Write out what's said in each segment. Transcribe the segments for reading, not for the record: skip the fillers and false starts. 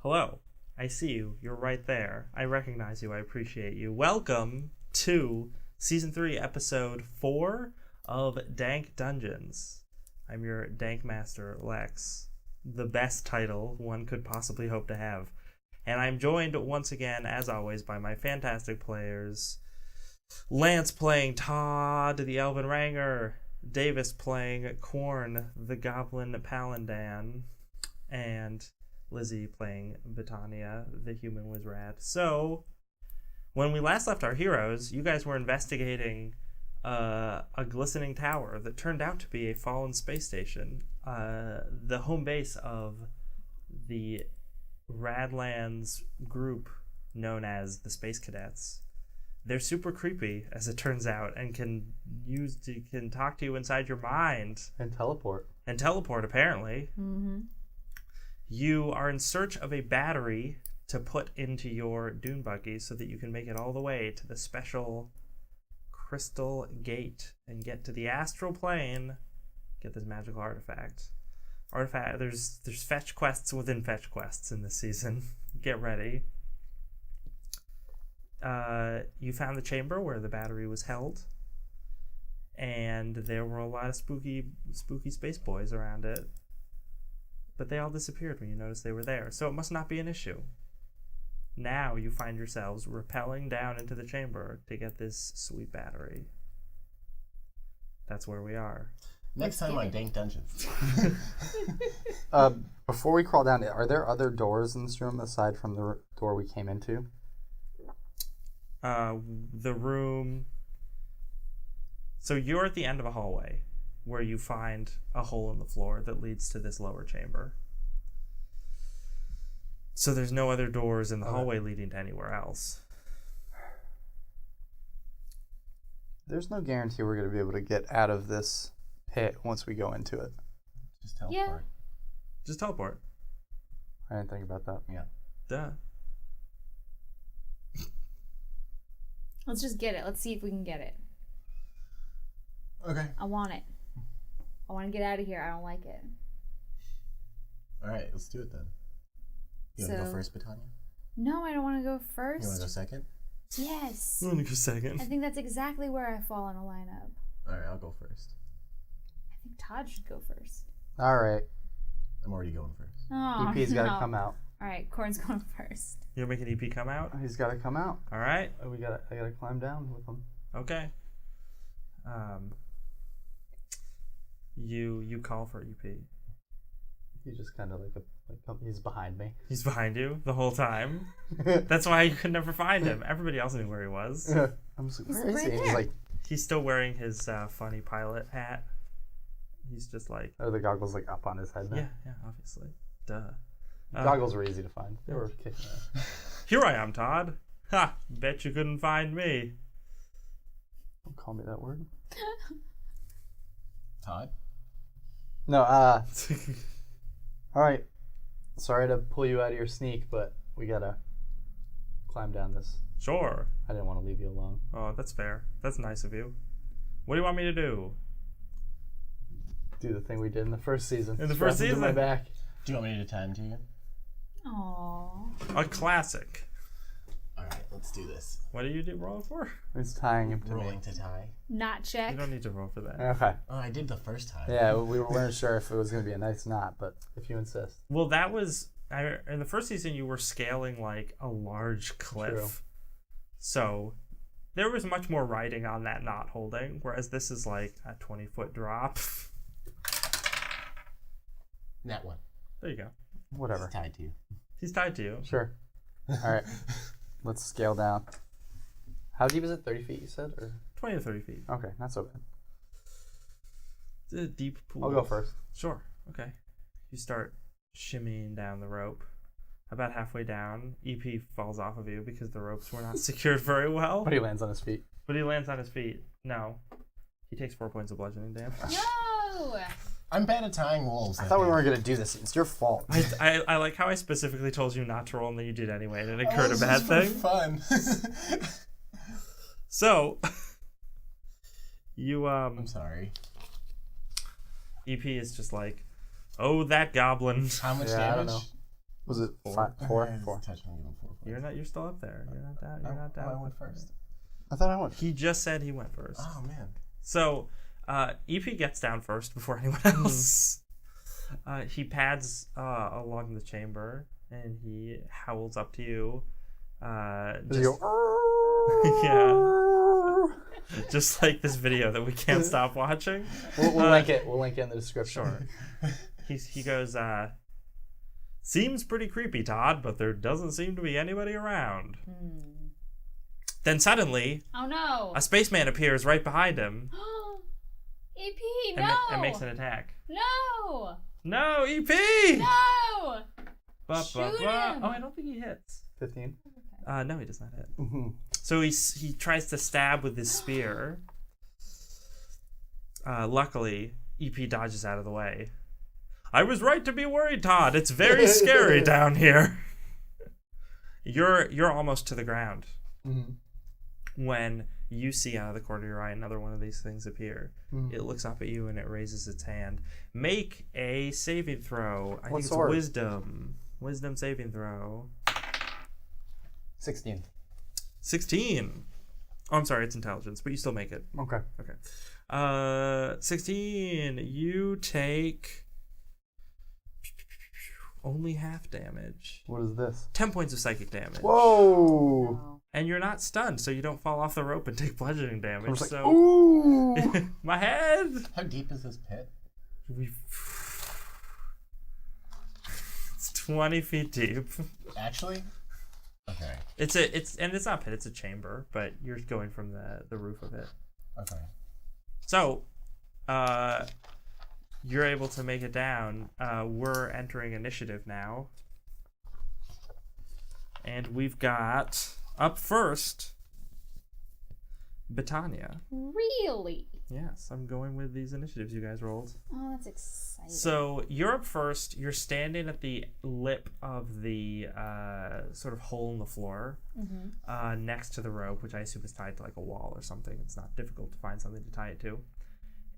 Hello. I see you. You're right there. I recognize you. I appreciate you. Welcome to Season 3, Episode 4 of Dank Dungeons. I'm your Dank Master, Lex. The best title one could possibly hope to have. And I'm joined once again, as always, by my fantastic players. Lance playing Todd, the Elven Ranger. Davis playing Quorne, the Goblin Paladin. And Lizzy playing Bettania, the human wizard. So, when we last left our heroes, you guys were investigating a glistening tower that turned out to be a fallen space station. The home base of the Radlands group known as the Space Cadets. They're super creepy, as it turns out, and can talk to you inside your mind. And teleport. Apparently. Mm-hmm. You are in search of a battery to put into your dune buggy so that you can make it all the way to the special crystal gate and get to the astral plane, get this magical artifact. There's fetch quests within fetch quests in this season. Get ready. You found the chamber where the battery was held, and there were a lot of spooky space boys around it. But they all disappeared when you noticed they were there, so it must not be an issue. Now you find yourselves rappelling down into the chamber to get this sweet battery. That's where we are. Next time on Dank Dungeons. Before we crawl down, are there other doors in this room aside from the door we came into? The room... So you're at the end of a hallway where you find a hole in the floor that leads to this lower chamber. So there's no other doors in the hallway leading to anywhere else. There's no guarantee we're going to be able to get out of this pit once we go into it. Just teleport. Yeah. Just teleport. I didn't think about that. Yeah. Duh. Let's just get it. Let's see if we can get it. Okay. I want it. I want to get out of here. I don't like it. All right, let's do it then. You want to go first, Bettania? No, I don't want to go first. You want to go second? Yes. I want to go second. I think that's exactly where I fall in a lineup. All right, I'll go first. I think Todd should go first. All right. I'm already going first. Oh, EP's got to no. come out. All right, Quorne's going first. You're making EP come out? He's got to come out. All right. I got to climb down with him. Okay. You call for EP. He's just kind of like he's behind me. He's behind you the whole time. That's why you could never find him. Everybody else knew where he was. I'm just like, He's where is right he? there. He's like, He's still wearing his funny pilot hat. He's just like, oh, the goggles like up on his head now. yeah, obviously. Duh. Goggles were easy to find. They were kicking ass. Here I am, Todd. Ha! Bet you couldn't find me. Don't call me that word. Todd? No, all right. Sorry to pull you out of your sneak, but we gotta climb down this. Sure. I didn't want to leave you alone. Oh, that's fair. That's nice of you. What do you want me to do? Do the thing we did in the first season. In the first Strap into my season? back. Do you want me to tie him to you? Aww. A classic. All right, let's do this. What do you do roll for? It's tying him to me. Rolling to tie. Not check. You don't need to roll for that. Okay. Oh, I did the first time. Yeah, we weren't sure if it was going to be a nice knot, but if you insist. Well, that was... in the first season, you were scaling, like, a large cliff. True. So, there was much more riding on that knot holding, whereas this is, like, a 20-foot drop. That one. There you go. Whatever. It's tied to you. He's tied to you. Sure. All right. Let's scale down. How deep is it? 30 feet, you said? Or 20 to 30 feet. okay, not so bad. It's a deep pool. I'll go first. Sure. Okay. You start shimmying down the rope. About halfway down, EP falls off of you because the ropes were not secured very well. But he lands on his feet. But he lands on his feet. No. He takes 4 points of bludgeoning damage. No! I'm bad at tying wolves. I thought we weren't going to do this. It's your fault. I like how I specifically told you not to roll and then you did anyway, and it occurred Oh, a bad thing. Fun. So, you I'm sorry. EP is just like, oh, that goblin. How much Yeah, I don't damage? know. Was it Four? Four? Touching even 4 points. You're still up there. You're not down. You're not down. I went first. I thought I went. He just said he went first. Oh, man. So, EP gets down first before anyone else. He pads along the chamber and he howls up to you. Yeah, just like this video that we can't stop watching. We'll link it. We'll link it in the description. Sure. He goes, seems pretty creepy, Todd, but there doesn't seem to be anybody around. Then suddenly, Oh no! a spaceman appears right behind him EP, and, no! and makes an attack. No! No, EP! No! Shoot him! Oh, I don't think he hits. 15. No, he does not hit. Mm-hmm. So he tries to stab with his spear. Luckily, EP dodges out of the way. I was right to be worried, Todd. It's very scary down here. You're almost to the ground when you see out of the corner of your eye another one of these things appear. It looks up at you and it raises its hand. Make a saving throw. I think it's wisdom. Wisdom saving throw. 16. 16. Oh, I'm sorry, it's intelligence, but you still make it. Okay. 16. You take only half damage. What is this? 10 points of psychic damage. Whoa! No. And you're not stunned, so you don't fall off the rope and take bludgeoning damage. I'm just like, so ooh! my head. How deep is this pit? It's 20 feet deep. Actually? Okay. It's not a pit, it's a chamber, but you're going from the roof of it. Okay. So, you're able to make it down. We're entering initiative now. And we've got, up first, Bettania. Really? Yes, I'm going with these initiatives you guys rolled. Oh, that's exciting. So, you're up first. You're standing at the lip of the sort of hole in the floor next to the rope, which I assume is tied to like a wall or something. It's not difficult to find something to tie it to.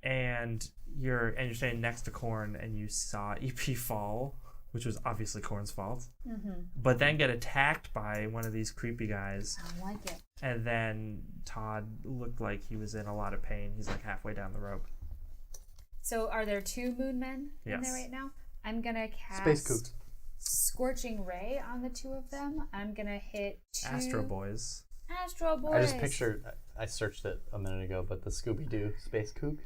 And you're standing next to Quorne, and you saw EP fall, which was obviously Quorne's fault. But then get attacked by one of these creepy guys. I don't like it. And then Todd looked like he was in a lot of pain. He's like halfway down the rope. So are there 2 moon men in Yes. there right now? I'm gonna cast Space Kook. Scorching Ray on the 2 of them. I'm gonna hit 2 Astro Boys. Astro Boys. I just pictured, I searched it a minute ago, but the Scooby-Doo Space Kook.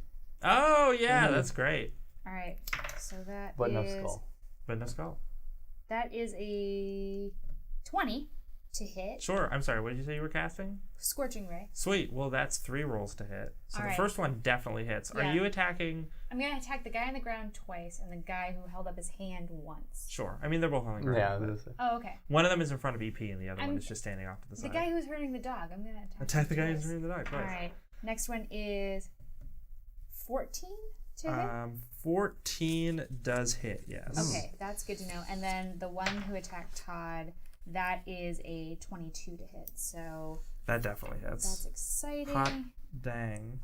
Oh, yeah, that's great. All right, so that But no is- skull. But no skull. That is a 20 to hit. Sure. I'm sorry. What did you say you were casting? Scorching Ray. Sweet. Well, that's 3 rolls to hit. So All the right. first one definitely hits. Yeah. Are you attacking? I'm gonna attack the guy on the ground twice and the guy who held up his hand once. Sure. I mean, they're both on the ground. Yeah. but Oh, okay. one of them is in front of EP and the other one I'm- is just standing off to the The side. guy who's hurting the dog. I'm gonna attack. Attack the him guy who's twice. in the dog. All Right. right. Next one is 14 to hit. 14 does hit, yes. Okay, that's good to know. And then the one who attacked Todd, that is a 22 to hit. So That definitely hits. that's exciting. Hot dang.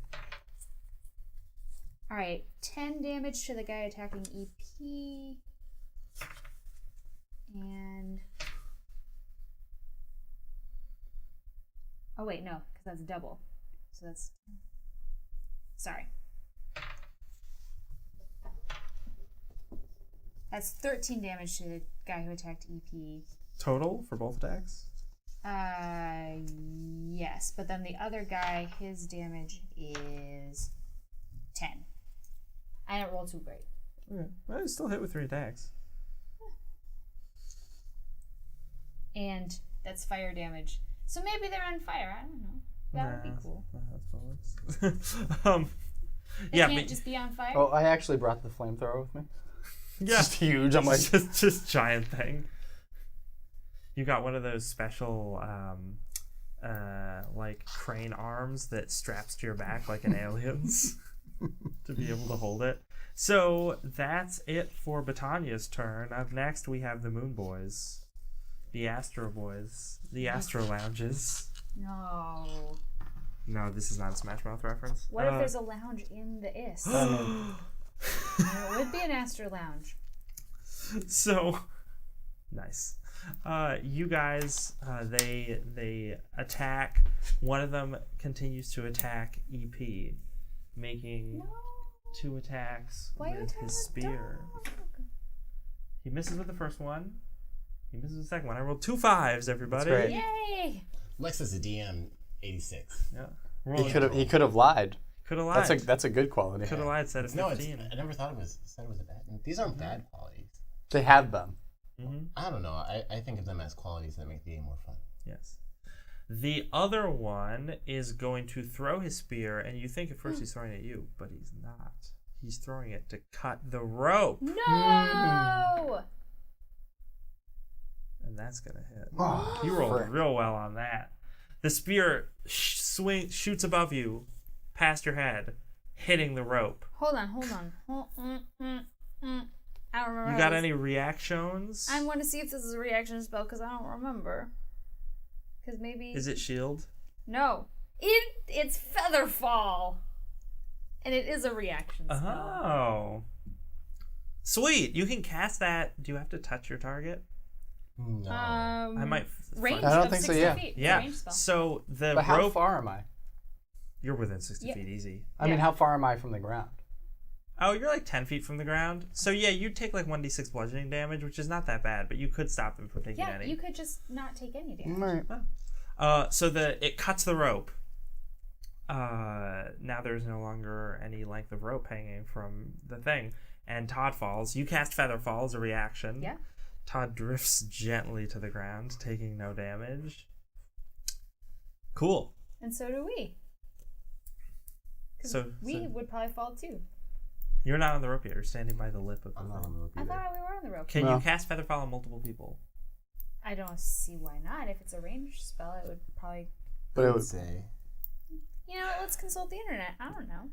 All right, 10 damage to the guy attacking EP. And oh wait, no, because that's double. So that's sorry. That's 13 damage to the guy who attacked EP. Total for both attacks? Yes, but then the other guy, his damage is 10. I didn't roll too great. Okay. Well, you still hit with 3 attacks. And that's fire damage. So maybe they're on fire. I don't know. That would be cool. That's They yeah, can't but just be on fire. Oh, I actually brought the flamethrower with me. yeah, It's huge. I'm like, just giant thing. You got one of those special like crane arms that straps to your back like an alien's to be able to hold it. So that's it for Bettania's turn. Up next we have the Moon Boys, the Astro Boys, the Astro Lounges. No. No, this is not a Smash Mouth reference. What if there's a lounge in the IS? It would be an Astro Lounge. So Nice. You guys, they attack. One of them continues to attack EP, making 2 attacks with his spear. He misses with the first one. He misses with the second one. I rolled 2 5s, everybody. That's great. Yay! Lex is a DM 86. Yeah. He could have lied. Could have lied. That's a good quality. Could have lied. Said it's 15. I never thought said it was a bad. These aren't bad qualities. They have them. Mm-hmm. I don't know. I think of them as qualities that make the game more fun. Yes. The other one is going to throw his spear, and you think at first he's throwing it at you, but he's not. He's throwing it to cut the rope. No! And that's going to hit. Oh, You rolled frick. real well on that. The spear shoots above you, past your head, hitting the rope. Hold on. I don't remember. You got any reactions? I want to see if this is a reaction spell because I don't remember. Because maybe. Is it shield? No. It's Featherfall. And it is a reaction spell. Oh. Sweet. You can cast that. Do you have to touch your target? No. I might. Range I don't of think so, 60 yeah. feet. It's a Yeah. range spell. So the But how rope. far am I? You're within 60 Yeah. feet easy. I mean, how far am I from the ground? Oh, you're like 10 feet from the ground. So yeah, you'd take like 1d6 bludgeoning damage, which is not that bad, but you could stop him from taking Yeah, any. you could just not take any damage. Right. So it cuts the rope. Now there's no longer any length of rope hanging from the thing. And Todd falls. You cast Featherfall as a reaction. Yeah. Todd drifts gently to the ground, taking no damage. Cool. And so do we. 'Cause So we would probably fall too. you're not on the rope yet. You're standing by the lip of the I'm not thing. on the rope I either. thought we were on the rope. Can No. you cast Featherfall on multiple people? I don't see why not. If it's a ranged spell, it would probably. But it I would was say You know, let's consult the internet. I don't know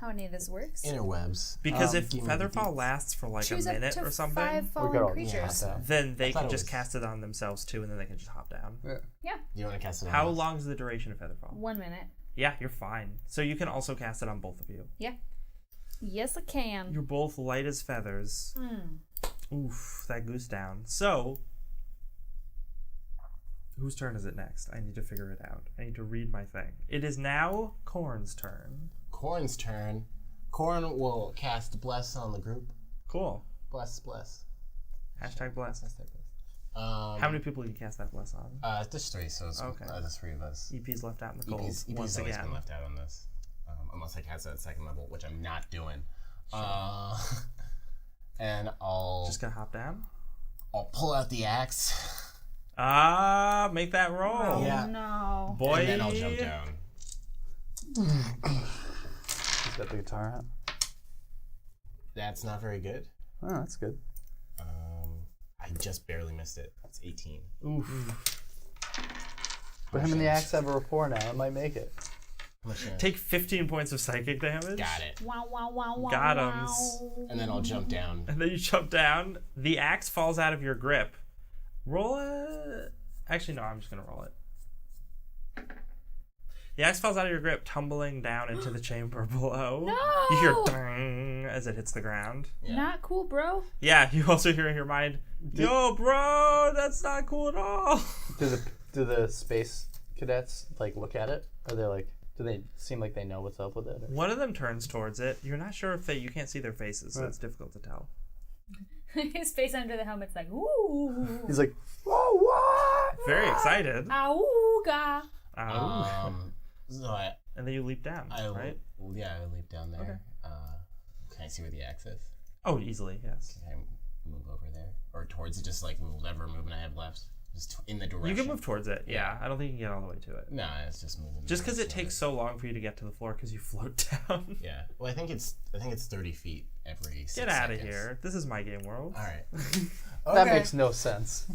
how any of this works. interwebs. Because if give me the Featherfall deets. lasts for like Choose a up minute to or something, 5 we fallen got all creatures. that. then they I thought can it just was- cast it on themselves too, and then they can just hop down. Yeah. You want to cast it on How us? long is the duration of Featherfall? 1 minute. Yeah, you're fine. So you can also cast it on both of you. Yeah. Yes, I can. You're both light as feathers. Oof, that goose down. So, whose turn is it next? I need to figure it out. I need to read my thing. It is now Quorne's turn. Quorne's turn. Quorne will cast Bless on the group. Cool. Bless. Hashtag blessed. How How many people do you cast that bless on? Just 3, so it's Okay. the 3 of us. EP's left out in the cold EP's once always again. been left out on this. Unless I cast it at 2nd level, which I'm not doing. And I'll Just gonna hop down? pull out the axe. Make that roll. Yeah. No. Boy. And then I'll jump down. Is that the guitar hat? That's not very good. Oh, that's good. I just barely missed it. It's 18. Oof. But him and the axe have a rapport now. It might make it. Take 15 points of psychic damage. Got it. Wow, wow, wow, wow. Got wow. 'ems. And then I'll jump down. And then you jump down. The axe falls out of your grip. Roll it. Actually, no, I'm just going to roll it. The axe falls out of your grip, tumbling down into the chamber below. No! You hear ding as it hits the ground. Yeah. Not cool, bro. Yeah, you also hear in your mind, yo, bro, that's not cool at all. Do the space cadets like look at it? Are they like? Do they seem like they know what's up with it? Or? One of them turns towards it. You're not sure if you can't see their faces, so it's difficult to tell. His face under the helmet's like, ooh. He's like, whoa, what? Very excited. Auga. Ow. So And then you leap down, I right? Yeah, I leap down there. Can I see where the axe is? Oh, easily, yes. Can I move over there? Or towards it, just like whatever movement I have left? Just in the direction? You can move towards it, yeah. I don't think you can get all the way to it. No, it's just moving. Just because it takes so long for you to get to the floor because you float down. Yeah. Well, I think it's 30 feet every 6 Get out of seconds. here. This is my game world. All right. That makes no sense.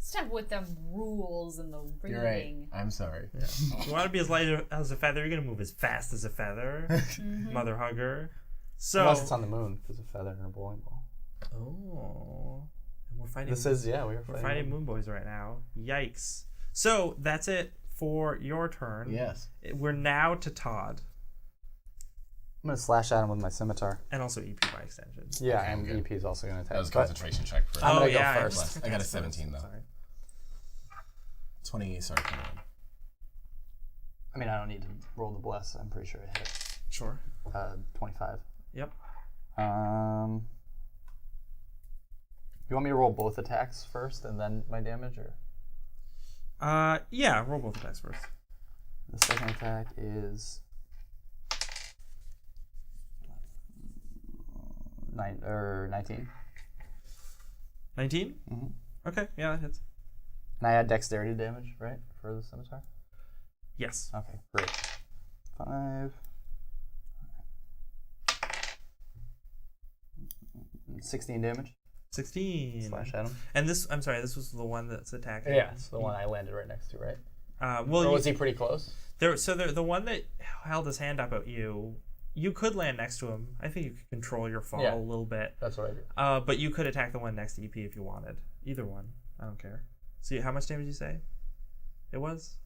Stop with them rules and the reading. You're right. I'm sorry. Yeah. You want to be as light as a feather, you're going to move as fast as a feather. Mother hugger. So, Unless it's on the moon, because a feather and a bowling ball. oh. And we're fighting. This is, yeah, we're We're fighting moon boys right now. Yikes. So, that's it for your turn. Yes. We're now to Todd. I'm gonna slash at him with my scimitar. And also EP by extension. Yeah, Okay, and good. EP is also gonna attack. That was a but concentration check for. I'm gonna go yeah, first. I got a 17 though. Sorry. 20. Sorry, 21. I mean, I don't need to roll the bless. I'm pretty sure I hit it. Sure. 25. Yep. You want me to roll both attacks first and then my damage, or? Yeah, roll both attacks first. The second attack is 19. 19? Mhm. Okay, yeah, that hits. And I had dexterity damage, right, for the scimitar? Yes. Okay, great. 5. 16 damage. 16. Slash at him. And this, I'm sorry, this was the one that's attacking. Yeah, it's the one I landed right next to, right? Well, Or was he pretty close? the one that held his hand up at you, you could land next to him. I think you could control your fall Yeah. a little bit. That's what I did. But you could attack the one next to EP if you wanted. Either one. I don't care. See, how much damage did you say it was?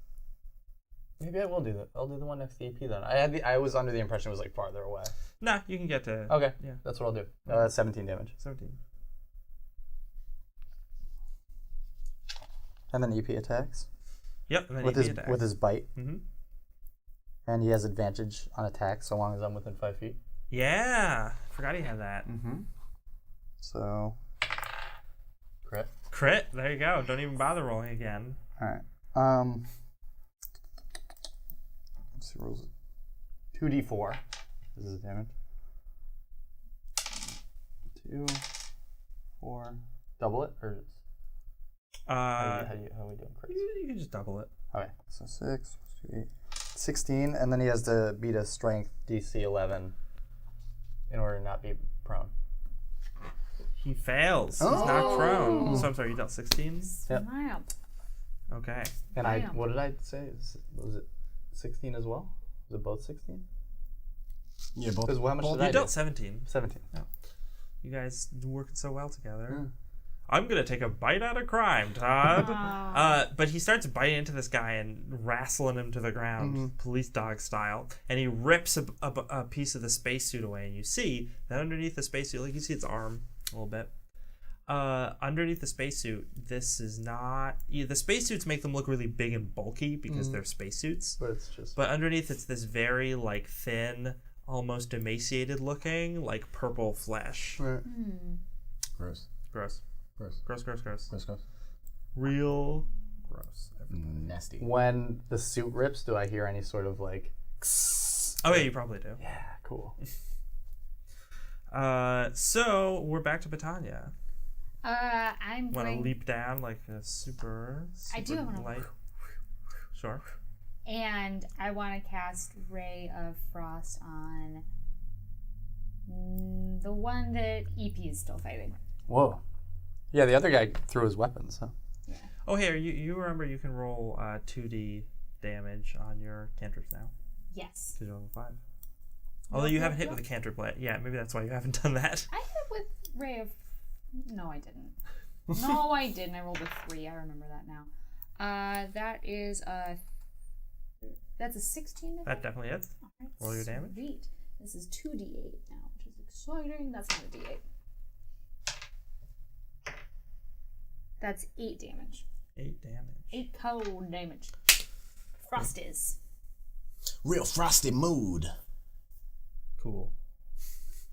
Maybe I will do that. I'll do the one next to EP then. I was under the impression it was like farther away. Nah, you can get to... Okay, Yeah. that's what I'll do. 17 damage. 17. And then EP attacks Yep, and then with EP his attacks. with his bite, Mm-hmm. and he has advantage on attack so long as I'm within 5 feet. Yeah, forgot he had that. Mm-hmm. So crit. Crit, there you go. Don't even bother rolling again. All right. Let's see, rolls 2d4. This is damage. 2, 4. Double it or how are we doing crits? You can just double it. Okay, so 6, 8, 16, and then he has to beat a strength DC 11 in order to not be prone. He fails. He's not prone. So I'm sorry, you dealt 16? Yep. Wow. Okay. And Wow. what did I say? Was it 16 as well? Was it both 16? Yeah, both. Because how much did I You do? dealt 17. 17. You guys working so well together. Mm. I'm gonna take a bite out of crime, Todd. But he starts biting into this guy and wrestling him to the ground, police dog style. And he rips a piece of the spacesuit away, and you see that underneath the spacesuit, like you see its arm a little bit. Underneath the spacesuit, this is not. The spacesuits make them look really big and bulky because they're spacesuits. But it's just. But underneath, it's this very like thin, almost emaciated looking, like purple flesh. Right. Gross. Gross. Gross. Gross, gross, gross. Gross. Gross. Real gross. Nasty. When the suit rips, do I hear any sort of like? Oh yeah, you probably do. Yeah, cool. So we're back to Bettania. I'm Want to going... leap down like a super I do wanna- light? Sure. And I want to cast Ray of Frost on the one that EP is still fighting. Whoa. Yeah, the other guy threw his weapons, huh? Oh, here you remember you can roll 2d damage on your cantrips now Yes. because you're level 5. Although you haven't hit with a cantrip yet. Yeah, maybe that's why you haven't done that. I hit with Ray of... No, I didn't. No, I didn't. I rolled a 3. I remember that now. That is a... That's a 16. That definitely hits. Alright, roll your damage. Sweet. This is 2d8 now, which is exciting. That's not a d8. That's 8 damage. 8 damage. 8 cold damage. Frost is. Real frosty mood. Cool.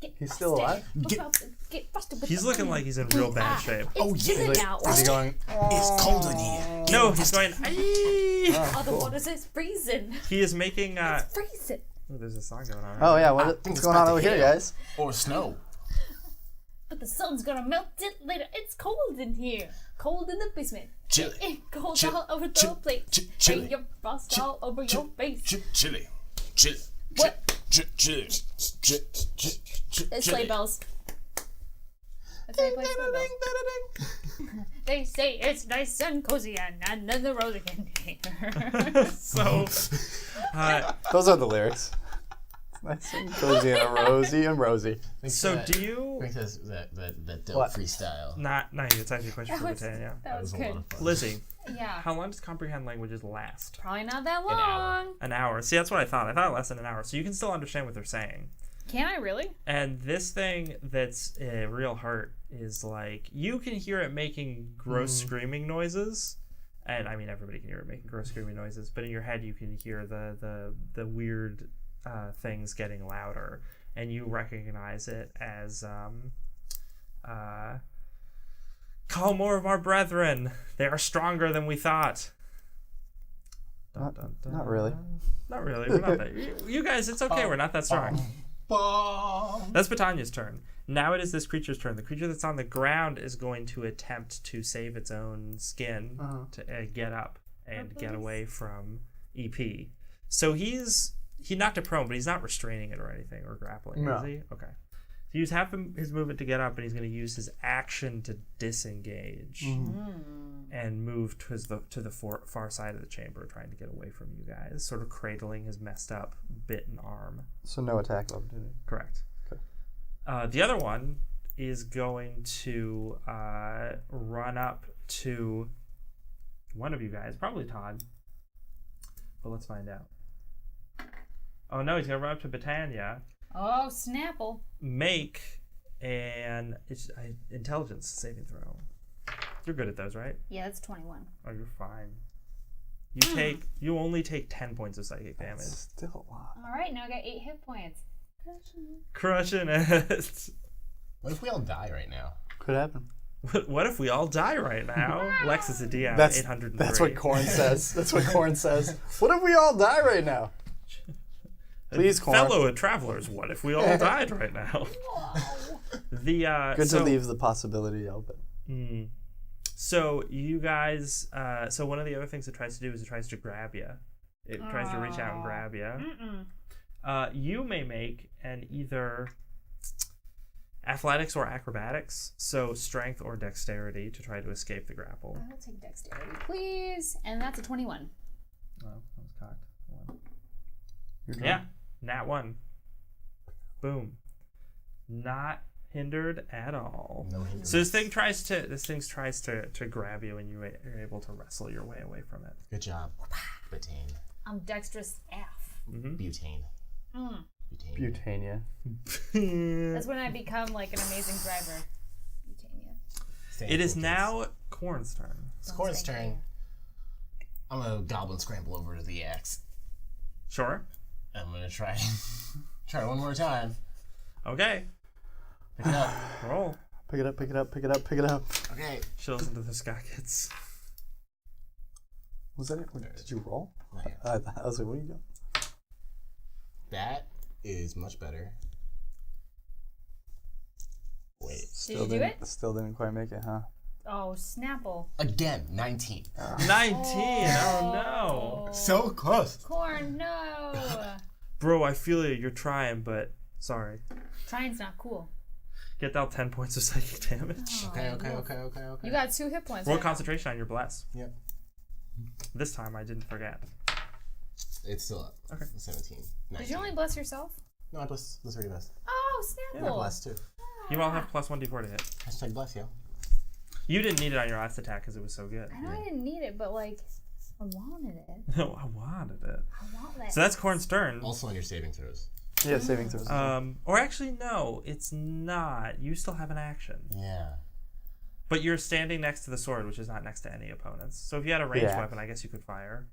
Get He's still alive? Get frosted with He's the looking moon. like he's in real bad shape. Oh, It's yeah. dinner now. Is he going? It's cold in here. No, he's going. "Aye." Oh, the water says freezing. He is making. It's freezing. Oh, there's a song going on. Oh yeah, think what's it's going about on to over here, hail. guys? Or snow. But the sun's gonna melt it later. It's cold in here. Cold in the basement. Chilly. Cold Chill- all over the chill- plate. chill- chilly. And your frost all over your face. Chilly. Chilly. What? Chilly. It's sleigh bells. That's how you play sleigh bells. They say it's nice and cozy and then the rose candy. So, Those are the lyrics. It's nice and cozy and rosy and rosy. so do you? That dope What? freestyle. Not you. It's actually a question for That was, Bettania. that was a lot good. of fun. Lizzy, Yeah. how long does comprehend languages last? Probably not that long. hour. An hour. See, that's what I thought. I thought less than an hour. So you can still understand what they're saying. Can I really? And this thing that's real hurt is like, you can hear it making gross screaming noises. And I mean, everybody can hear it making gross screaming noises, but in your head you can hear the weird things getting louder. And you recognize it as, call more of our brethren. They are stronger than we thought. Dun, dun, dun. Not really. Not really. We're not that. You guys, it's okay. We're not that strong. That's Bettania's turn. Now it is this creature's turn. The creature that's on the ground is going to attempt to save its own skin to get up and get away from EP. So he knocked it prone, but he's not restraining it or anything or grappling, is he? Okay. So he used half his movement to get up, and he's going to use his action to disengage and move to the far side of the chamber, trying to get away from you guys, sort of cradling his messed up bitten arm. So no attack opportunity. Correct. Okay. The other one is going to run up to one of you guys, probably Todd, but let's find out. Oh no, he's going to run up to Bettania. Oh, Snapple. Make an intelligence saving throw. You're good at those, right? Yeah, that's 21. Oh, you're fine. You only take 10 points of psychic damage. That's still a lot. All right, now I got 8 hit points. Crushing it. What if we all die right now? Could happen. What if we all die right now? Lex is a DM. That's 803. That's what Quorne says. That's what Quorne says. What if we all die right now? Please, Quorne. Fellow travelers, what if we all died right now? Good to leave the possibility open. So you guys, so one of the other things it tries to do is it tries to grab you. It tries to reach out and grab you. You may make an either athletics or acrobatics, so strength or dexterity to try to escape the grapple. I'll take dexterity, please. And that's a 21. Oh, that was cocked. One. You're Yeah, nat 1. Boom. Not hindered at all. No hindrance. So this thing tries to grab you, and you're able to wrestle your way away from it. Good job. Butane. I'm dexterous AF. Butane. Butane. Butania. That's when I become like an amazing driver. Butania. It is now Quorne's turn. It's Quorne's turn. I'm gonna goblin scramble over to the axe. Sure. I'm gonna try one more time. Okay. Pick it up. Roll. Pick it up, pick it up, pick it up, pick it up. Okay. Chills into the skykits. Was that it? Did you roll? Not yet. I was like, what are you doing? That is much better. Wait. Did you do it? Still didn't quite make it, huh? Oh, Snapple. Again, 19. 19. Oh no. So close. Quorne, no. Bro, I feel you. You're trying, but sorry. Trying's not cool. Get out 10 points of psychic damage. Okay. You got 2 hit points. Roll right concentration on your bless. Yep. This time I didn't forget. It's still up. Okay. 17. 19. Did you only bless yourself? No, I bless. That's already blessed. Oh, I Snapple. blessed too. You all have plus 1d4 to hit. Hashtag bless, yo. You didn't need it on your last attack because it was so good. I know I didn't need it, but like, I wanted it. No, I wanted it. I want that. So that's Quorne's turn. Also on your saving throws. Yeah, saving throws. Or actually, no, it's not. You still have an action. Yeah. But you're standing next to the sword, which is not next to any opponents. So if you had a ranged Yeah. weapon, I guess you could fire.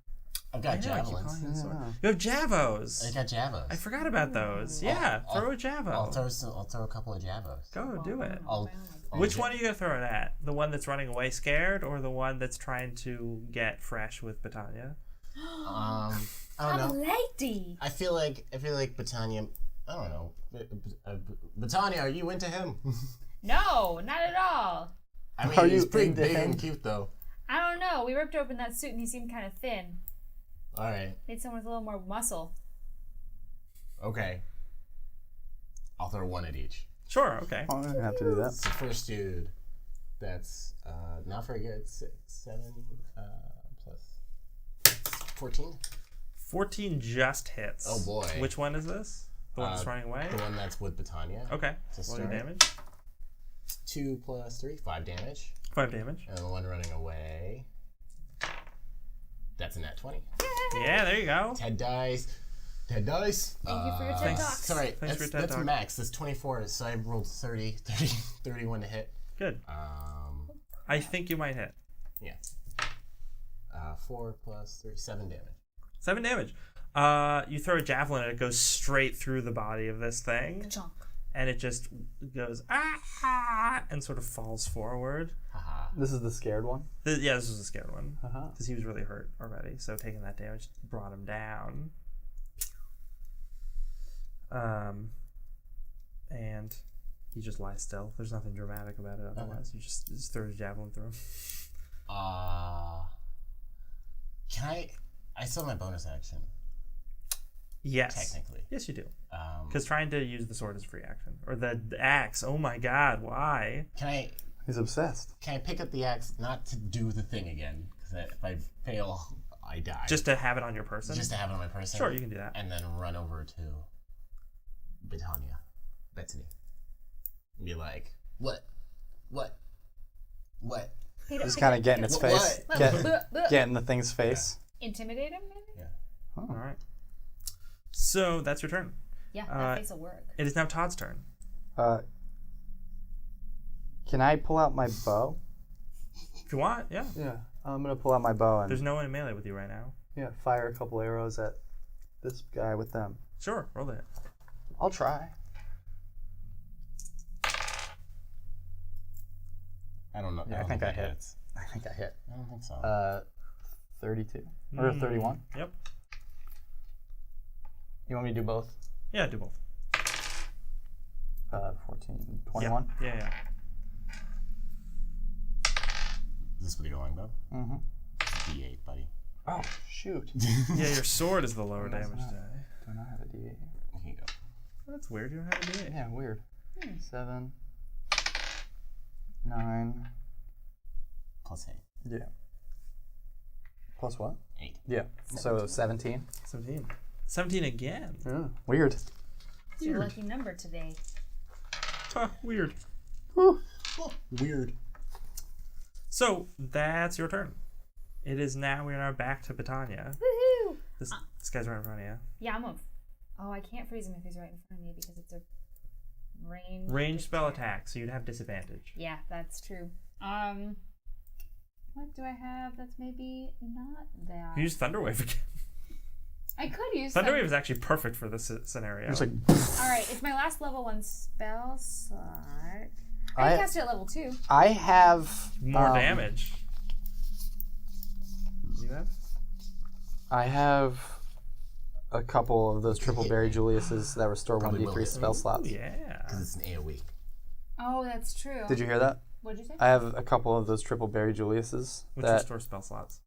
I've got I keep javelins. calling it a sword. Yeah. You have javos. I got javos. I forgot about those. Yeah, throw a javo. I'll throw a couple of javos. Go, do it. I'll Which one are you going to throw it at? The one that's running away scared, or the one that's trying to get fresh with Bettania? I don't know. lady. I feel like Bettania. I don't know. Bettania, are you into him? No, not at all. I mean, Are he's you pretty into big him? and cute, though. I don't know. We ripped open that suit and he seemed kind of thin. All right. Need someone with a little more muscle. Okay. I'll throw one at each. Sure, okay. I'm gonna have to do that. The first dude, that's not very good. 7 plus 14. 14 just hits. Oh, boy. Which one is this? The one that's running away? The one that's with Bettania. Okay. To Roll your start. damage. 2 plus 3, 5 damage. 5 damage. And the one running away, that's a nat 20. Yeah, there you go. 10 dice. Dead dice. Thank you for your TED Talks. Sorry, Thanks for your TED that's Talk. max. That's 24. So I rolled 31 to hit. Good. I think you might hit. Yeah. 4 plus 3, 7 damage. 7 damage. You throw a javelin and it goes straight through the body of this thing. Chonk. And it just goes, and sort of falls forward. Haha. This is the scared one. Yeah, this was a scared one. Uh-huh. Because he was really hurt already. So taking that damage brought him down. And he just lies still. There's nothing dramatic about it otherwise. You just throw a javelin through him. Can I still have my bonus action? Yes. Technically. Yes, you do. Because trying to use the sword is a free action. Or the axe. Oh my god, why? He's obsessed. Can I pick up the axe not to do the thing again? Because if I fail, I die. Just to have it on your person? Just to have it on my person. Sure, you can do that. And then run over to Bettania. And be like, what? Just kind of get in its face. Get in the thing's face. Intimidate him, maybe? Yeah. Oh. All right. So that's your turn. Yeah, that face will work. It is now Todd's turn. Can I pull out my bow? If you want, yeah. Yeah. I'm going to pull out my bow and There's no one in melee with you right now. fire a couple arrows at this guy with them. Sure, roll it. I'll try. I don't know. Yeah, I think I hit. I think I hit. I don't think so. 32 or 31. Yep. You want me to do both? Yeah, do both. 14, 21. Yeah. Is this with your longbow? Mm-hmm. D8, buddy. Oh, shoot. Yeah, your sword is the lower No, it's damage not. die. Do I not have a D8? Here you go. That's weird. You don't have a D8. Yeah, weird. 7, 9. Plus 8. Yeah. Plus what? 8. Yeah. So 17. 17. 17 again. Yeah. Weird. It's your lucky number today. Huh, weird. Whew. Oh, weird. So that's your turn. It is now. We are now back to Bettania. Woohoo! This guy's right in front of you. Yeah, Oh, I can't freeze him if he's right in front of me because it's a range. Range spell attack, so you'd have disadvantage. Yeah, that's true. What do I have that's maybe not that? Use Thunderwave again. I could use Thunderwave is actually perfect for this scenario. It's like, Alright, it's my last level 1 spell slot. I can cast it at level 2. I have more damage. Do you have? I have a couple of those triple berry Juliuses that restore Probably 1d3 will. spell slots. Yeah. Because it's an AoE. Oh, that's true. Did you hear that? What'd you say? I have a couple of those triple berry Juliuses Which that restore spell slots.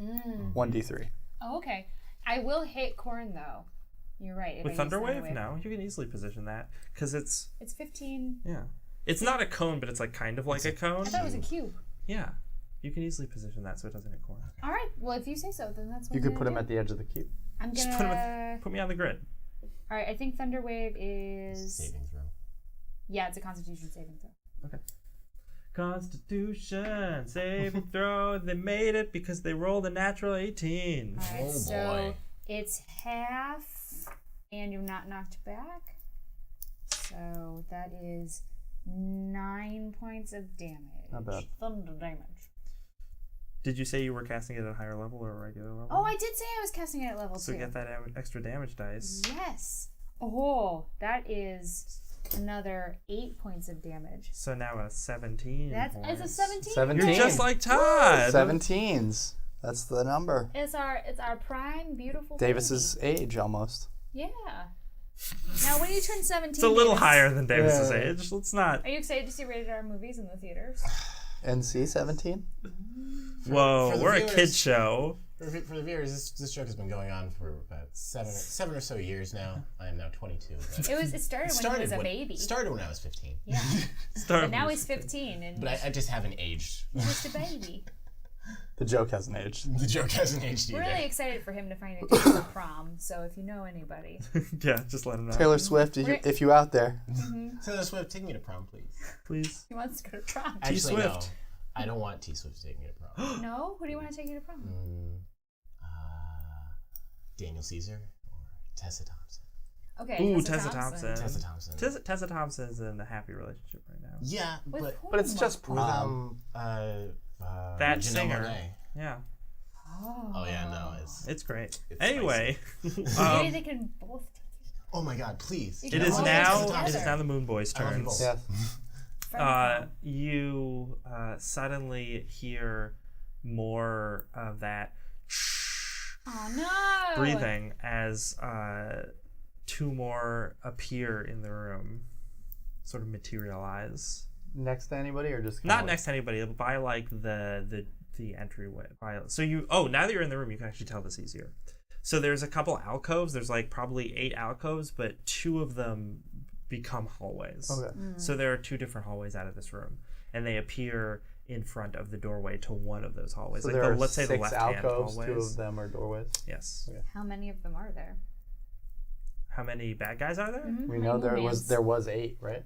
1d3. Oh, okay. I will hit Quorne though. You're right. if With I use Thunderwave? No, you can easily position that. Because it's... It's 15. Yeah. It's not a cone, but it's like kind of like a cone. I thought it was a cube. Yeah. You can easily position that so it doesn't hit corner. All right. Well, if you say so, then that's what You I'm could gonna put him do. at the edge of the cube. I'm Just gonna. put me on the grid. All right. I think Thunderwave is. Saving throw. Yeah, it's a Constitution saving throw. Okay. Constitution saving throw. They made it because they rolled a natural 18. All right. Oh, so boy. it's half, and you're not knocked back. So that is 9 points of damage. Not bad. Thunder damage. Did you say you were casting it at a higher level or a regular level? Oh, I did say I was casting it at level 2. So get that extra damage dice. Yes. Oh, that is another 8 points of damage. So now a 17. It's a points. 17. 17. You're just like Todd. 17s. That's the number. It's our prime beautiful Davis's age almost. baby. Yeah. Now when you turn 17, It's a little Davis, higher than Davis's Yeah. age. Let's not. Are you excited to see rated R movies in the theaters? NC 17? Whoa, for the we're a viewers- kid show. For the viewers, this joke has been going on for about seven or so years now. I am now 22. But It started when he was a baby. Started when I was 15. Yeah. Start But now he's 15 and But I just haven't aged. he's just a baby. The joke hasn't aged. The joke hasn't aged We're either. really excited for him to find a date for prom. So if you know anybody, Yeah, just let him know. Taylor Swift, if you out there. Taylor Swift, take me to prom, please. Please. he wants to go to prom. Actually, Swift. no. I don't want T Swift to take me to prom. No? Who do you want to take you to prom? Daniel Caesar or Tessa Thompson. Okay. Ooh, Tessa Thompson. Tessa Thompson. Tessa Thompson is in a happy relationship right now. Yeah, but But it's just with prom. That Janelle singer. Monáe. Yeah, Oh yeah, no, it's great. It's anyway, Maybe they can both take it. Oh my God, please. It it is all now. goes It is together. now the Moon Boys' I love you turns. both. Yes. You suddenly hear more of that Oh no! breathing as two more appear in the room, sort of materialize. Next to anybody or just Not next to anybody, but by like the entryway. So now that you're in the room, you can actually tell this easier. So there's a couple alcoves. There's like probably 8 alcoves, but 2 of them become hallways. Okay. So there are 2 different hallways out of this room, and they appear in front of the doorway to one of those hallways. So like there are let's say the 6 left-hand alcoves, hallways. 2 of them are doorways. Yes. Okay. How many of them are there? How many bad guys are there? Mm-hmm. We know there was 8, right?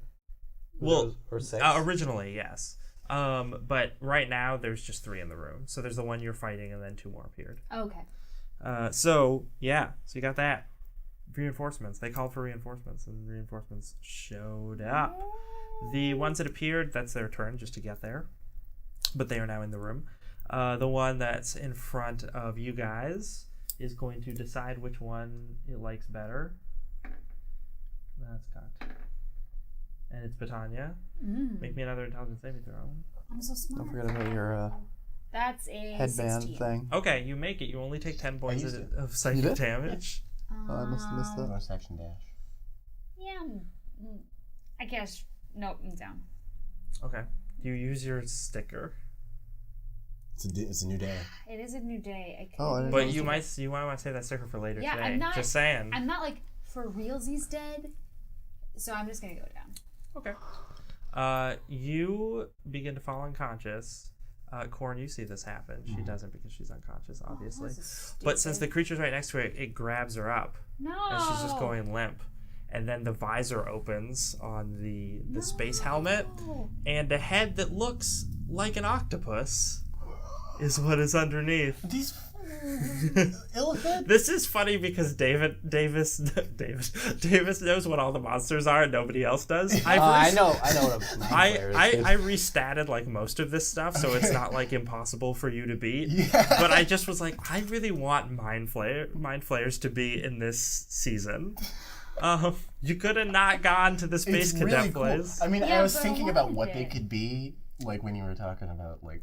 Well, or 6. Originally, yes. But right now, there's just 3 in the room. So there's the one you're fighting, and then 2 more appeared. Okay. So you got that. Reinforcements. They called for reinforcements, and reinforcements showed up. The ones that appeared, that's their turn just to get there. But they are now in the room. The one that's in front of you guys is going to decide which one it likes better. That's cut. And it's Bettania. Make me another intelligence saving throw. I'm so smart. Don't forget about your That's a headband 16. thing. Okay, you make it. You only take 10 points used it. of You psychic did? damage. Oh, I must have missed that. Bonus action dash. Yeah. I guess. Nope, I'm down. Okay. You use your sticker. It's a new day. It is a new day. I could Oh, I didn't But know you might want to save that sticker for later Yeah, today. I'm not- Just saying. I'm not like for realsies dead, so I'm just gonna go down. Okay. You begin to fall unconscious. Quorne, you see this happen. She doesn't because she's unconscious, obviously. This is But since the stupid. creature's right next to it, it grabs her up. No. And she's just going limp. And then the visor opens on the space helmet. And a head that looks like an octopus is what is underneath. These elephant. This is funny because Davis knows what all the monsters are and nobody else does. I know what a mind flayer is. I restatted like most of this stuff, so it's not like impossible for you to beat. Yeah. But I just was like, I really want mind flayers to be in this season. You could have not gone to the space It's cadet really cool. place. I mean, Yeah, I was but I thinking about wanted what they it. could be, like when you were talking about like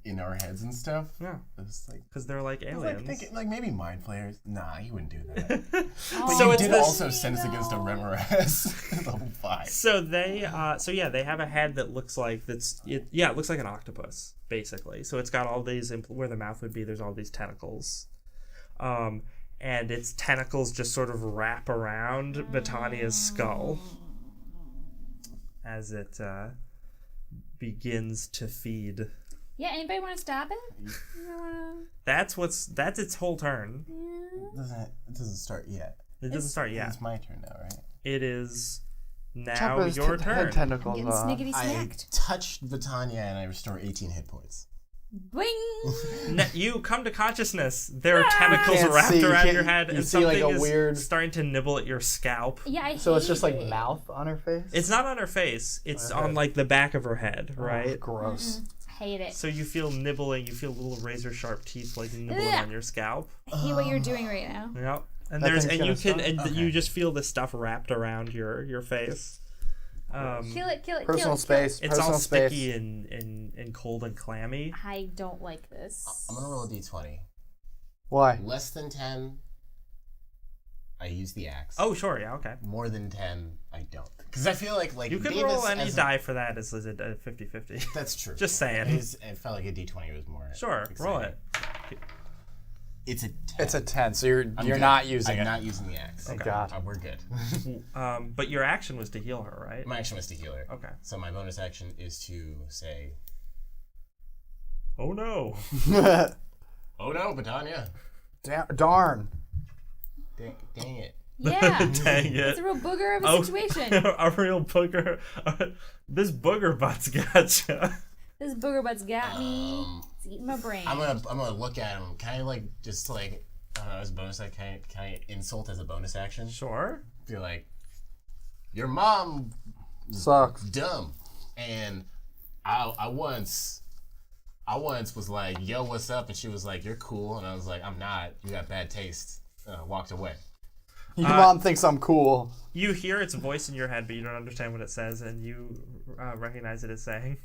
in our heads and stuff. Yeah, It was like, because they're like I was aliens. like thinking, like maybe mind flayers. Nah, you wouldn't do that. Oh, But So you it's did this- also send us against a Remoras level 5. So they they have a head that looks like it looks like an octopus basically. So it's got all these where the mouth would be. There's all these tentacles, and its tentacles just sort of wrap around Bettania's skull as it begins to feed. Yeah, anybody want to stop it? You wanna... That's its whole turn. Yeah. It doesn't start yet. It doesn't start yet. It's my turn now, right? It is now Chop his your head turn. tentacles Getting off. snickety I snacked. touched Bettania and I restore 18 hit points. Bing! You come to consciousness. There are tentacles Can't wrapped see, you around can't- your head, you and see, like, something a is weird- starting to nibble at your scalp. Yeah, So it's just like it. mouth on her face? It's not on her face. It's Okay. on like the back of her head, Oh, right? gross. Hate it. So you feel nibbling. You feel little razor sharp teeth like nibbling Ugh. on your scalp. I hate what you're doing right now. Yep. And That there's thing's and you gonna can stop? and you just feel the stuff wrapped around your face. Kill it, kill it, Personal kill it. space. It's personal all space. sticky and cold and clammy. I don't like this. I'm gonna roll a d20. Why? Less than 10, I use the axe. Oh sure, yeah, okay. More than 10, I don't. Because I feel like You could Davis roll any as a- die for that as a 50-50. That's true. Just saying. It felt like a d20 was more. Sure, roll exciting. it. It's a 10. It's a 10, so you're I'm good. not using I'm it. not using the axe. Thank God. We're good. But your action was to heal her, right? My action was to heal her. Okay. So my bonus action is to say, Oh no. "Oh no, Bettania! Darn. Dang it!" Yeah. Dang it. It's a real booger of a situation. A real booger. This booger butt's gotcha. This booger butt's got me. It's eating my brain. I'm gonna look at him, kind of like just like I don't know, as a bonus, can I insult as a bonus action? Sure. Be like, your mom Sucks. dumb, and I once was like, yo, what's up? And she was like, you're cool, and I was like, I'm not. You got bad taste. Walked away. Your mom thinks I'm cool. You hear its voice in your head, but you don't understand what it says, and you recognize it as saying,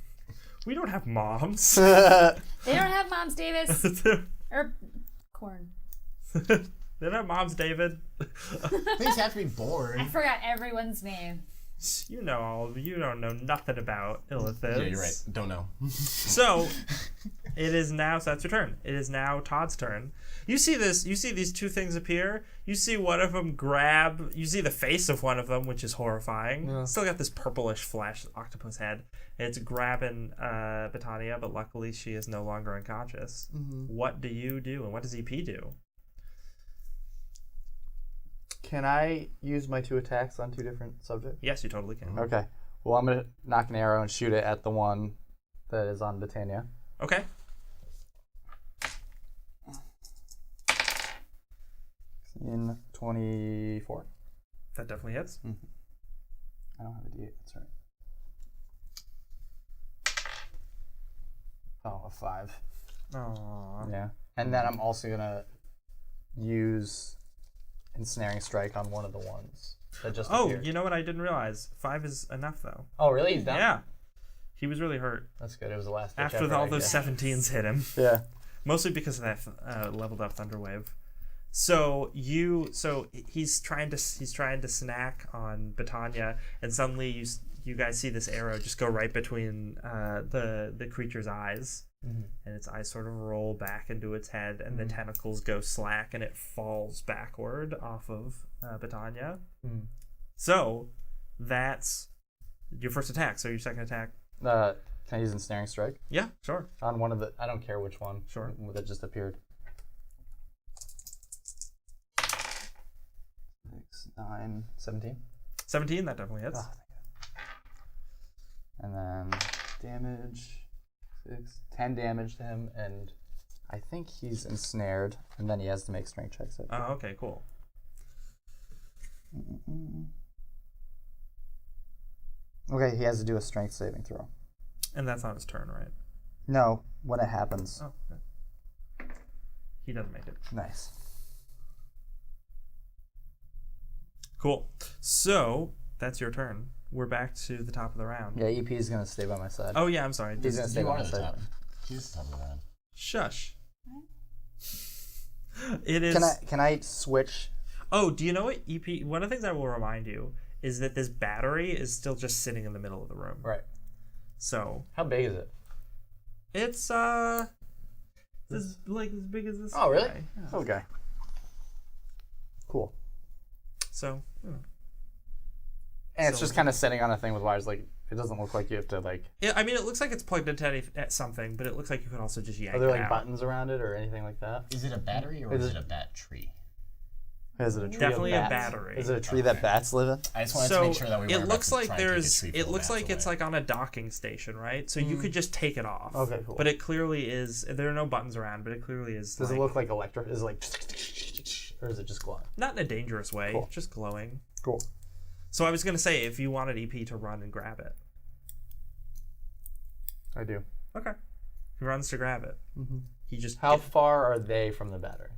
"We don't have moms." They don't have moms, Davis. Or Quorne. They don't have moms, David. Things have to be born. I forgot everyone's name. You don't know nothing about Illithids. Yeah, you're right. Don't know. So it is now. So that's your turn. It is now Todd's turn. You see this. You see these two things appear. You see one of them grab. You see the face of one of them, which is horrifying. Yeah. Still got this purplish flesh octopus head. It's Grabbing Bettania, but luckily she is no longer unconscious. Mm-hmm. What do you do, and what does EP do? Can I use my 2 attacks on 2 different subjects? Yes, you totally can. Okay. Well, I'm going to knock an arrow and shoot it at the one that is on Bettania. Okay. In 24. That definitely hits. Mm-hmm. I don't have a D8. That's right. Oh, a 5. Aww. Yeah. And then I'm also going to use Ensnaring Strike on one of the ones that just appeared. You know what I didn't realize? 5 is enough, though. Oh, really? He's down? Yeah. He was really hurt. That's good. It was the last ditch After effort, all I those guess. 17s hit him. Yeah. Mostly because of that leveled up Thunderwave. So he's trying to snack on Bettania, and suddenly you guys see this arrow just go right between the creature's eyes, and its eyes sort of roll back into its head, and the tentacles go slack, and it falls backward off of Bettania. So that's your first attack. So your second attack. Can I use Ensnaring Strike? Yeah, sure. On one of the... I don't care which one. Sure. That just appeared. 6, 9, 17. 17, that definitely hits. Oh, and then damage, 6, 10 damage to him, and I think he's ensnared, and then he has to make strength checks. Oh, okay, cool. Okay, he has to do a strength saving throw. And that's on his turn, right? No, when it happens. Oh, okay. He doesn't make it. Nice. Cool. So that's your turn. We're back to the top of the round. Yeah, EP is going to stay by my side. Oh yeah, I'm sorry. He's going to stay You by are my the side. top. He's the top of the round. Shush. It is. Can I switch? Oh, do you know what EP? One of the things I will remind you is that this battery is still just sitting in the middle of the room. Right. So How big is it? it's this like as big as this. Oh, really? guy. Yeah. Okay. Cool. So And it's just kind of sitting on a thing with wires. Like, it doesn't look like you have to, like... yeah, I mean, it looks like it's plugged into at something, but it looks like you can also just yank Are there, it like, out. buttons around it or anything like that? Is it a battery or is it a bat tree? Is it a tree Definitely of a bats? battery. Is it a tree that bats live in? I just wanted to So make sure that we weren't it looks about to like try and take a there's. tree It full of looks bats like it's away. like on a docking station, right? So you could just take it off. Okay, cool. But it clearly is. There are no buttons around, but it clearly is. Does like, it look like electric? Is it like... Or is it just glowing? not in a dangerous way, Cool. just glowing. Cool. So I was gonna say if you wanted EP to run and grab it. I do. Okay. He runs to grab it. Mm-hmm. He just How far are they from the battery?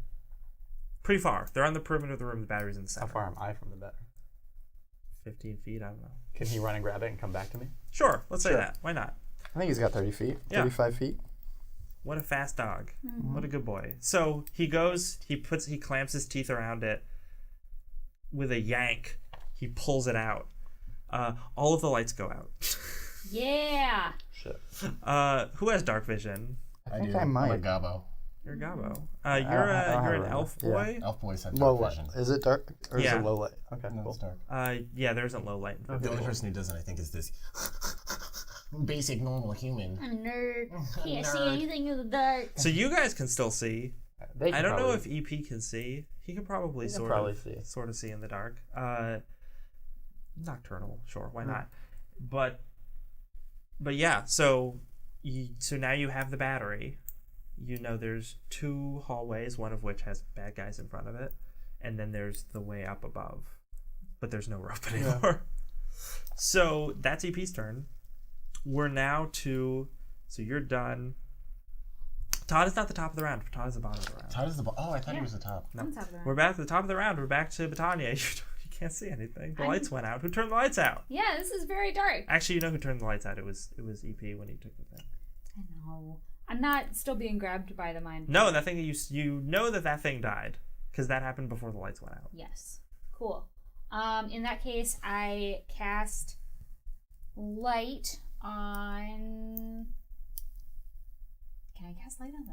pretty far. They're on the perimeter of the room. The battery's in the How center. far am I from the battery? 15 feet. I don't know. Can he run and grab it and come back to me? Sure. Let's say Sure. that. Why not? I think he's got 30 feet. Yeah. 35 feet. What a fast dog. What a good boy. So he goes, he clamps his teeth around it with a yank. He pulls it out. All of the lights go out. Yeah. Shit. Who has dark vision? I think do. I I'm might. a gobbo. You're Gabo. I don't You're have an it. elf Yeah. boy? Elf boys have Low dark light. vision. Is it dark or is Yeah. it low light? Okay, No, cool. it's dark. Yeah, there isn't low light. The only person who doesn't, I think, is this basic normal human. I'm a nerd. Can't see Nerd. anything in the dark. So you guys can still see. They can I don't know probably- if EP can see. He can probably He can sort probably of see. sort of see in the dark. Nocturnal, sure, why Hmm. not? But yeah, so now you have the battery. you know there's 2 hallways, one of which has bad guys in front of it, and then there's the way up above. But there's no rope anymore. So that's EP's turn. We're now to... So you're done. Todd is not the top of the round. Todd is the bottom of the round. Todd is the I thought he was the top. No. On top of the round. We're back to the top of the round. We're back to Bettania. You can't see anything. The lights went out. Who turned the lights out? Yeah, this is very dark. Actually, you know who turned the lights out? It was EP when he took the thing. I know. I'm not still being grabbed by the mind. No, that thing you know that thing died because that happened before the lights went out. Yes. Cool. In that case, I cast light on. Can I cast light on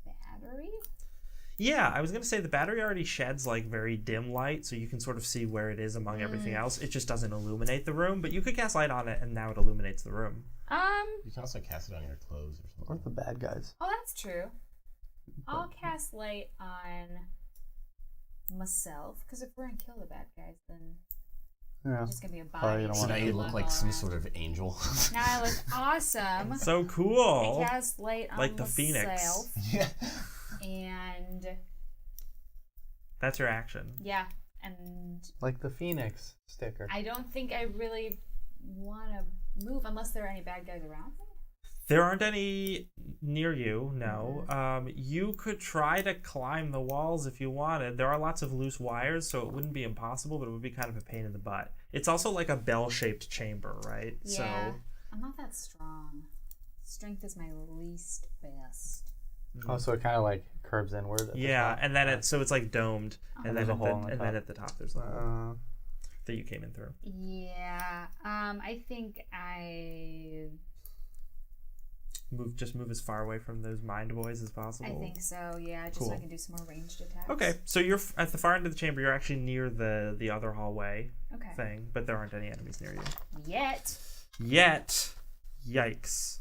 the battery? Yeah, I was gonna say the battery already sheds like very dim light, so you can sort of see where it is among everything else. It just doesn't illuminate the room, but you could cast light on it, and now it illuminates the room. You can also cast it on your clothes or something. Or the bad guys. Oh, that's true. I'll cast light on myself, because if we're gonna kill the bad guys, then Yeah. it's just gonna be a Oh, body. you don't So want now to you look like some sort of angel. Now I look awesome. So cool. I cast light on Like the myself, phoenix. Yeah. and That's your action. yeah, and Like the Phoenix sticker. I don't think I really want to move unless there are any bad guys around me. There aren't any near you, no. You could try to climb the walls if you wanted. There are lots of loose wires, so it wouldn't be impossible, but it would be kind of a pain in the butt. It's also like a bell-shaped chamber, right? Yeah, So I'm not that strong. Strength is my least best. Oh, so it kind of like curves inward. At the yeah, top? and then it's like domed, and there's then a hole on the and then top. at the top there's the hole that you came in through. Yeah, I think I Move as far away from those mind boys as possible. I think so. Yeah, just so I can do some more ranged attacks. Okay, so you're at the far end of the chamber. You're actually near the other hallway Okay. thing, but there aren't any enemies near you. Yet. Yikes.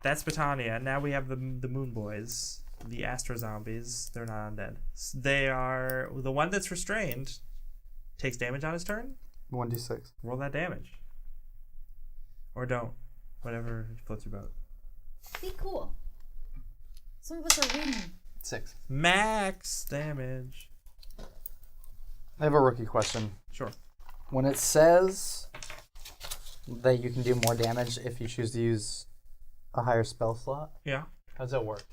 That's Bettania. Now we have the Moon Boys, the Astro Zombies. They're not undead. They are the one that's restrained. Takes damage on his turn. 1d6. Roll that damage, or don't. Whatever floats your boat. Be cool. Some of us are winning. 6. Max damage. I have a rookie question. Sure. When it says that you can do more damage if you choose to use a higher spell slot, Yeah. how does that work?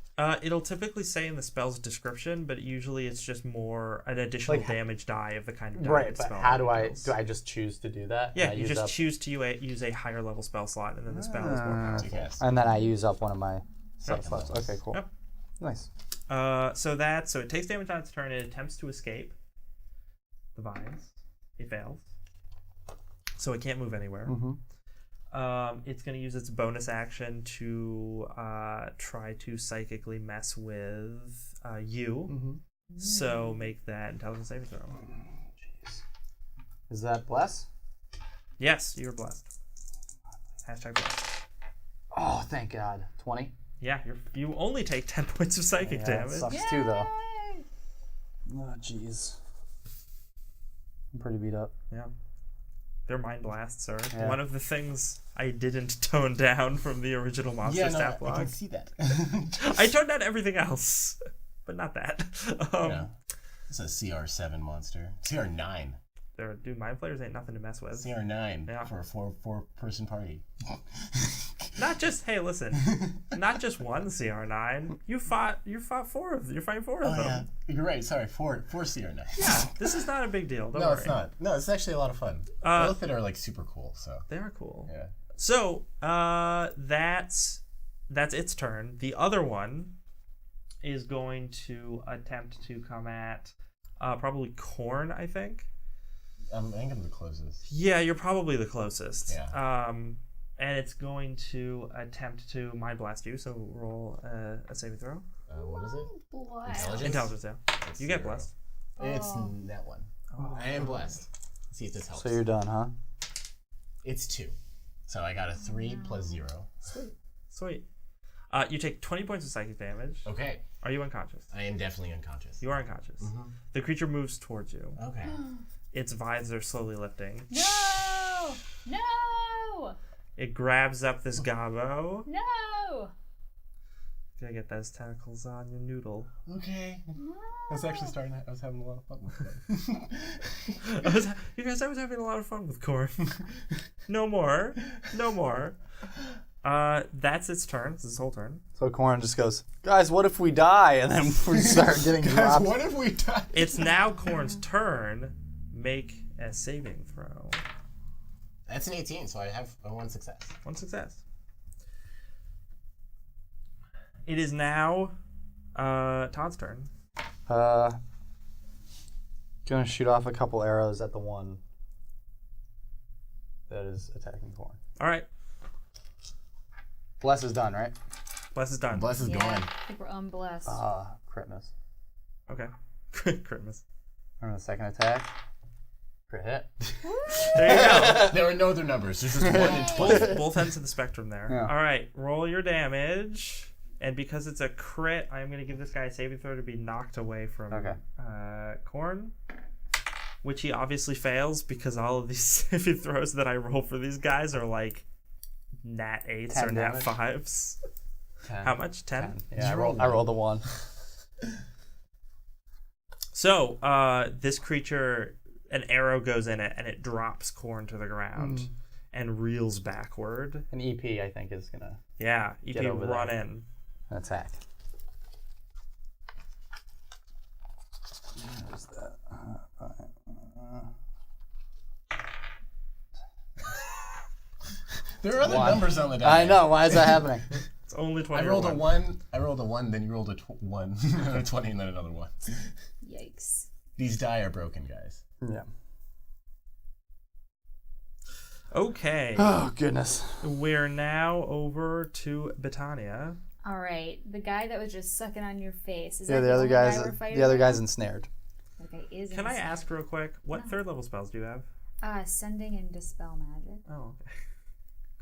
It'll typically say in the spell's description, but usually it's just more an additional Like, damage die of the kind of die Right, the but spell how do kills. I just choose to do that? Yeah, And I you use just up, choose to use a higher level spell slot, and then the spell is more powerful. To cast. and then I use up one of my spell Right. slots. Okay, cool. Yep. Nice. So it takes damage on its turn. It attempts to escape the vines. It fails, so it can't move anywhere. Mm-hmm. It's going to use its bonus action to try to psychically mess with you. Mm-hmm. So make that intelligence saving throw. Is that bless? Yes, you're blessed. Hashtag blessed. Oh, thank God. 20. Yeah, you only take 10 points of psychic Yeah, damage. it sucks too, though. Yay! Oh, jeez. I'm pretty beat up. Yeah. They're mind blasts, sir. Yeah. One of the things I didn't tone down from the original monster stat I block. can see that. I toned down everything else, but not that. Yeah. It's a CR7 monster. CR9. Dude, mind flayers ain't nothing to mess with. CR9 Yeah. for a four-person party. Not just not just one CR9. You fought 4 of them. You're fighting 4 of Oh them. yeah, you're right. Sorry, four CR9. Yeah, this is not a big deal. Don't No, worry. it's not. No, it's actually a lot of fun. Both of it are like super cool. So They are cool. yeah. So that's its turn. The other one is going to attempt to come at probably Quorne, I think. I think I'm the closest. Yeah, you're probably the closest. Yeah. And it's going to attempt to mind blast you. So roll a saving throw. What is it? Blood. Intelligence? Intelligence, yeah. It's You get 0. blessed. It's that one. I am blessed. Let's see if this helps. So you're done, huh? It's 2. So I got a 3 plus 0. Sweet. You take 20 points of psychic damage. Okay. Are you unconscious? I am definitely unconscious. You are unconscious. The creature moves towards you. Okay. Its vines are slowly lifting. No! No! It grabs up this gobbo. No! Gotta get those tentacles on your noodle. Okay. I was actually I was having a lot of fun with that. I was having a lot of fun with Quorne. No more. That's its turn. It's its whole turn. So Quorne just goes, guys, what if we die? And then we start getting Guys, dropped. what if we die? It's now Quorne's turn. Make a saving throw. That's an 18, so I have one success. One success. It is now Todd's turn. Gonna shoot off a couple arrows at the one that is attacking Quorne. All right. Bless is done, right? Bless is done. Bless is Yeah, going. I think we're unblessed. Crit miss. Okay. Crit miss. And the second attack. Crit hit. There you go. There are no other numbers. There's just 1 and 12. Both ends of the spectrum there. Yeah. All right. Roll your damage. And because it's a crit, I'm going to give this guy a saving throw to be knocked away from Quorne. Which he obviously fails because all of these saving throws that I roll for these guys are like nat 8s 10 or nat damage. 5s. 10. How much? 10? Yeah, I rolled a 1. So, this creature, an arrow goes in it and it drops Quorne to the ground and reels backward. An EP, I think, is gonna Yeah, you Get can over run there. in. attack. There's that. There are other 1. numbers on the die. I know. Why is that happening? It's only 20. I rolled a 1. I rolled a 1, then you rolled a 1, then a 20, and then another 1. Yikes. These die are broken, guys. Yeah. Okay. Oh goodness. We're now over to Bettania. All right, the guy that was just sucking on your face. Is Yeah, that the other only guy guy's we're fighting the other right guy's now? ensnared. Okay, is Can I inside. ask real quick, what third level spells do you have? Sending and dispel magic. Oh, okay.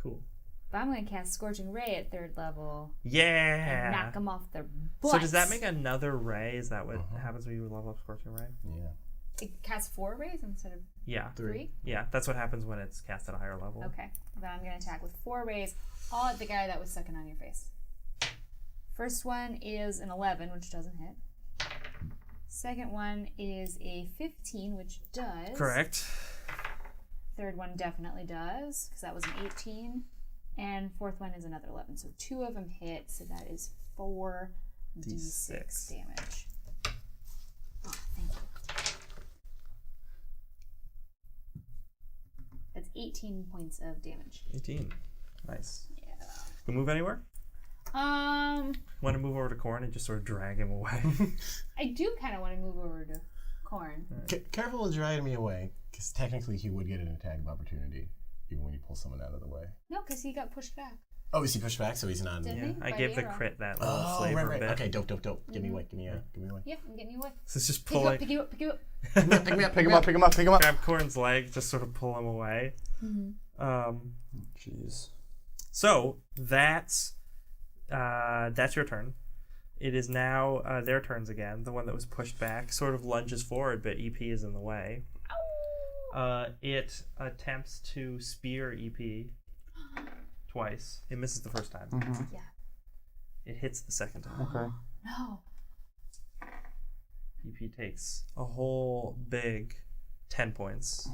Cool. But I'm gonna cast Scorching Ray at 3rd level. Yeah. And knock them off their butts. So does that make another ray? Is that what happens when you level up Scorching Ray? Yeah. It casts 4 rays instead of Yeah. 3? Yeah, that's what happens when it's cast at a higher level. Okay. Then I'm gonna attack with 4 rays, all at the guy that was sucking on your face. First one is an 11, which doesn't hit. Second one is a 15, which does. Correct. Third one definitely does, because that was an 18. And fourth one is another 11. So 2 of them hit, so that is 4 d6 damage. Oh, thank you. That's 18 points of damage. 18. Nice. Yeah. Can we move anywhere? Um, Want to move over to Quorne and just sort of drag him away? I do kind of want to move over to Quorne. Careful with dragging me away, because technically he would get an attack of opportunity, even when you pull someone out of the way. No, because he got pushed back. Oh, is he pushed back, so he's not... Didn't Yeah, he? I By gave the arrow. crit that little Oh, flavor right. bit. Okay, dope. Give me away. Give me away. Yeah, I'm getting you away. So it's just Pick you pulling. up, pick you up, pick you up. Pick me up. Pick him up. Pick him up. Pick him up. Grab Quorne's leg, just sort of pull him away. Jeez. So that's your turn. It is now their turns again. The one that was pushed back sort of lunges forward, but EP is in the way. It attempts to spear EP twice. It misses the first time. Yeah. It hits the second time. Okay. No. EP takes a whole big 10 points.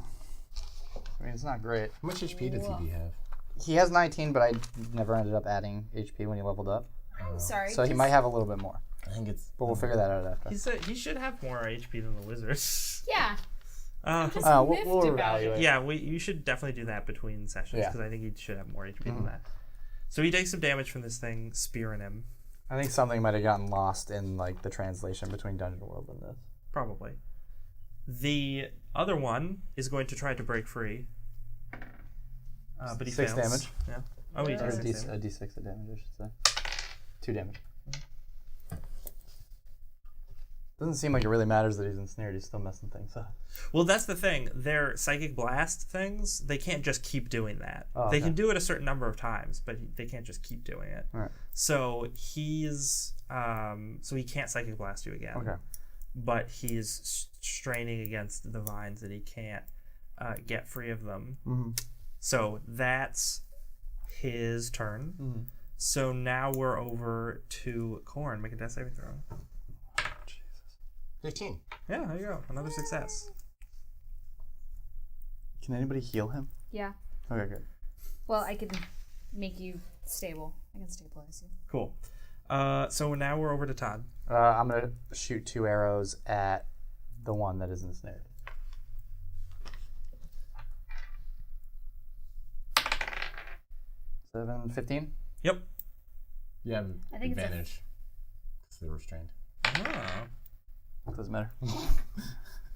I mean, it's not great. How much HP does he have? He has 19, but I never ended up adding HP when he leveled up. I'm sorry. So he might have a little bit more. I think it's... But we'll figure that out after. He should have more HP than the wizards. Yeah. Just we'll miffed about evaluate. it. Yeah, you should definitely do that between sessions Yeah. because I think he should have more HP than that. So he takes some damage from this thing spearing him. I think something might have gotten lost in like the translation between Dungeon World and this. Probably. The other one is going to try to break free. But he 6 fails. damage. Yeah. Oh, he Or takes a 6 damage. D6 of damage, I should say. 2 damage. Doesn't seem like it really matters that he's ensnared. He's still messing things up. Well, that's the thing. Their psychic blast things, they can't just keep doing that. Oh, They okay. can do it a certain number of times, but they can't just keep doing it. All right. So he's so he can't psychic blast you again. Okay. But he's straining against the vines that he can't get free of them. Mm-hmm. So that's his turn. Mm-hmm. So now we're over to Quorne. Make a death saving throw. 15. Yeah, there you go. Another success. Can anybody heal him? Yeah. Okay, good. Well, I can make you stable. I can stabilize you. Cool. So now we're over to Todd. I'm gonna shoot 2 arrows at the one that isn't snared. 7, 15. Yep. You have I think it's a- advantage because they're restrained. Oh. Doesn't matter.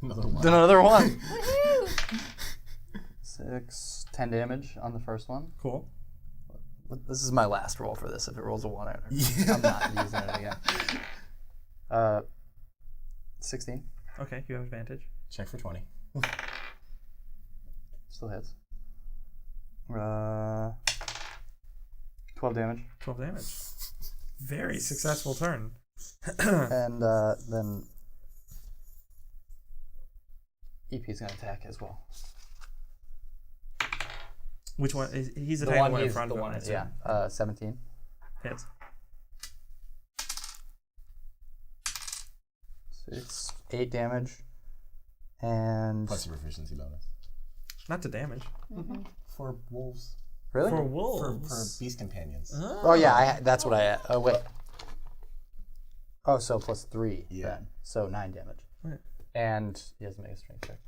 Another one. Another one. Woohoo! 6, 10 damage on the first one. Cool. This is my last roll for this. If it rolls a 1, I'm not using it again. 16. Okay, you have advantage. Check for 20. Still hits. 12 damage. 12 damage. Very successful turn. And then EP's going to attack as well. Which one? He's attacking the one in he's front the of him. one, I assume. yeah. 17. Hits. 6, 8 damage. And Plus your proficiency bonus. Not to damage. Mm-hmm. For wolves. really? For wolves. For beast companions. Oh yeah, that's what I. Oh wait. Oh, so plus 3. Yeah. Then. So 9 damage. Right. And he has to make a strength check.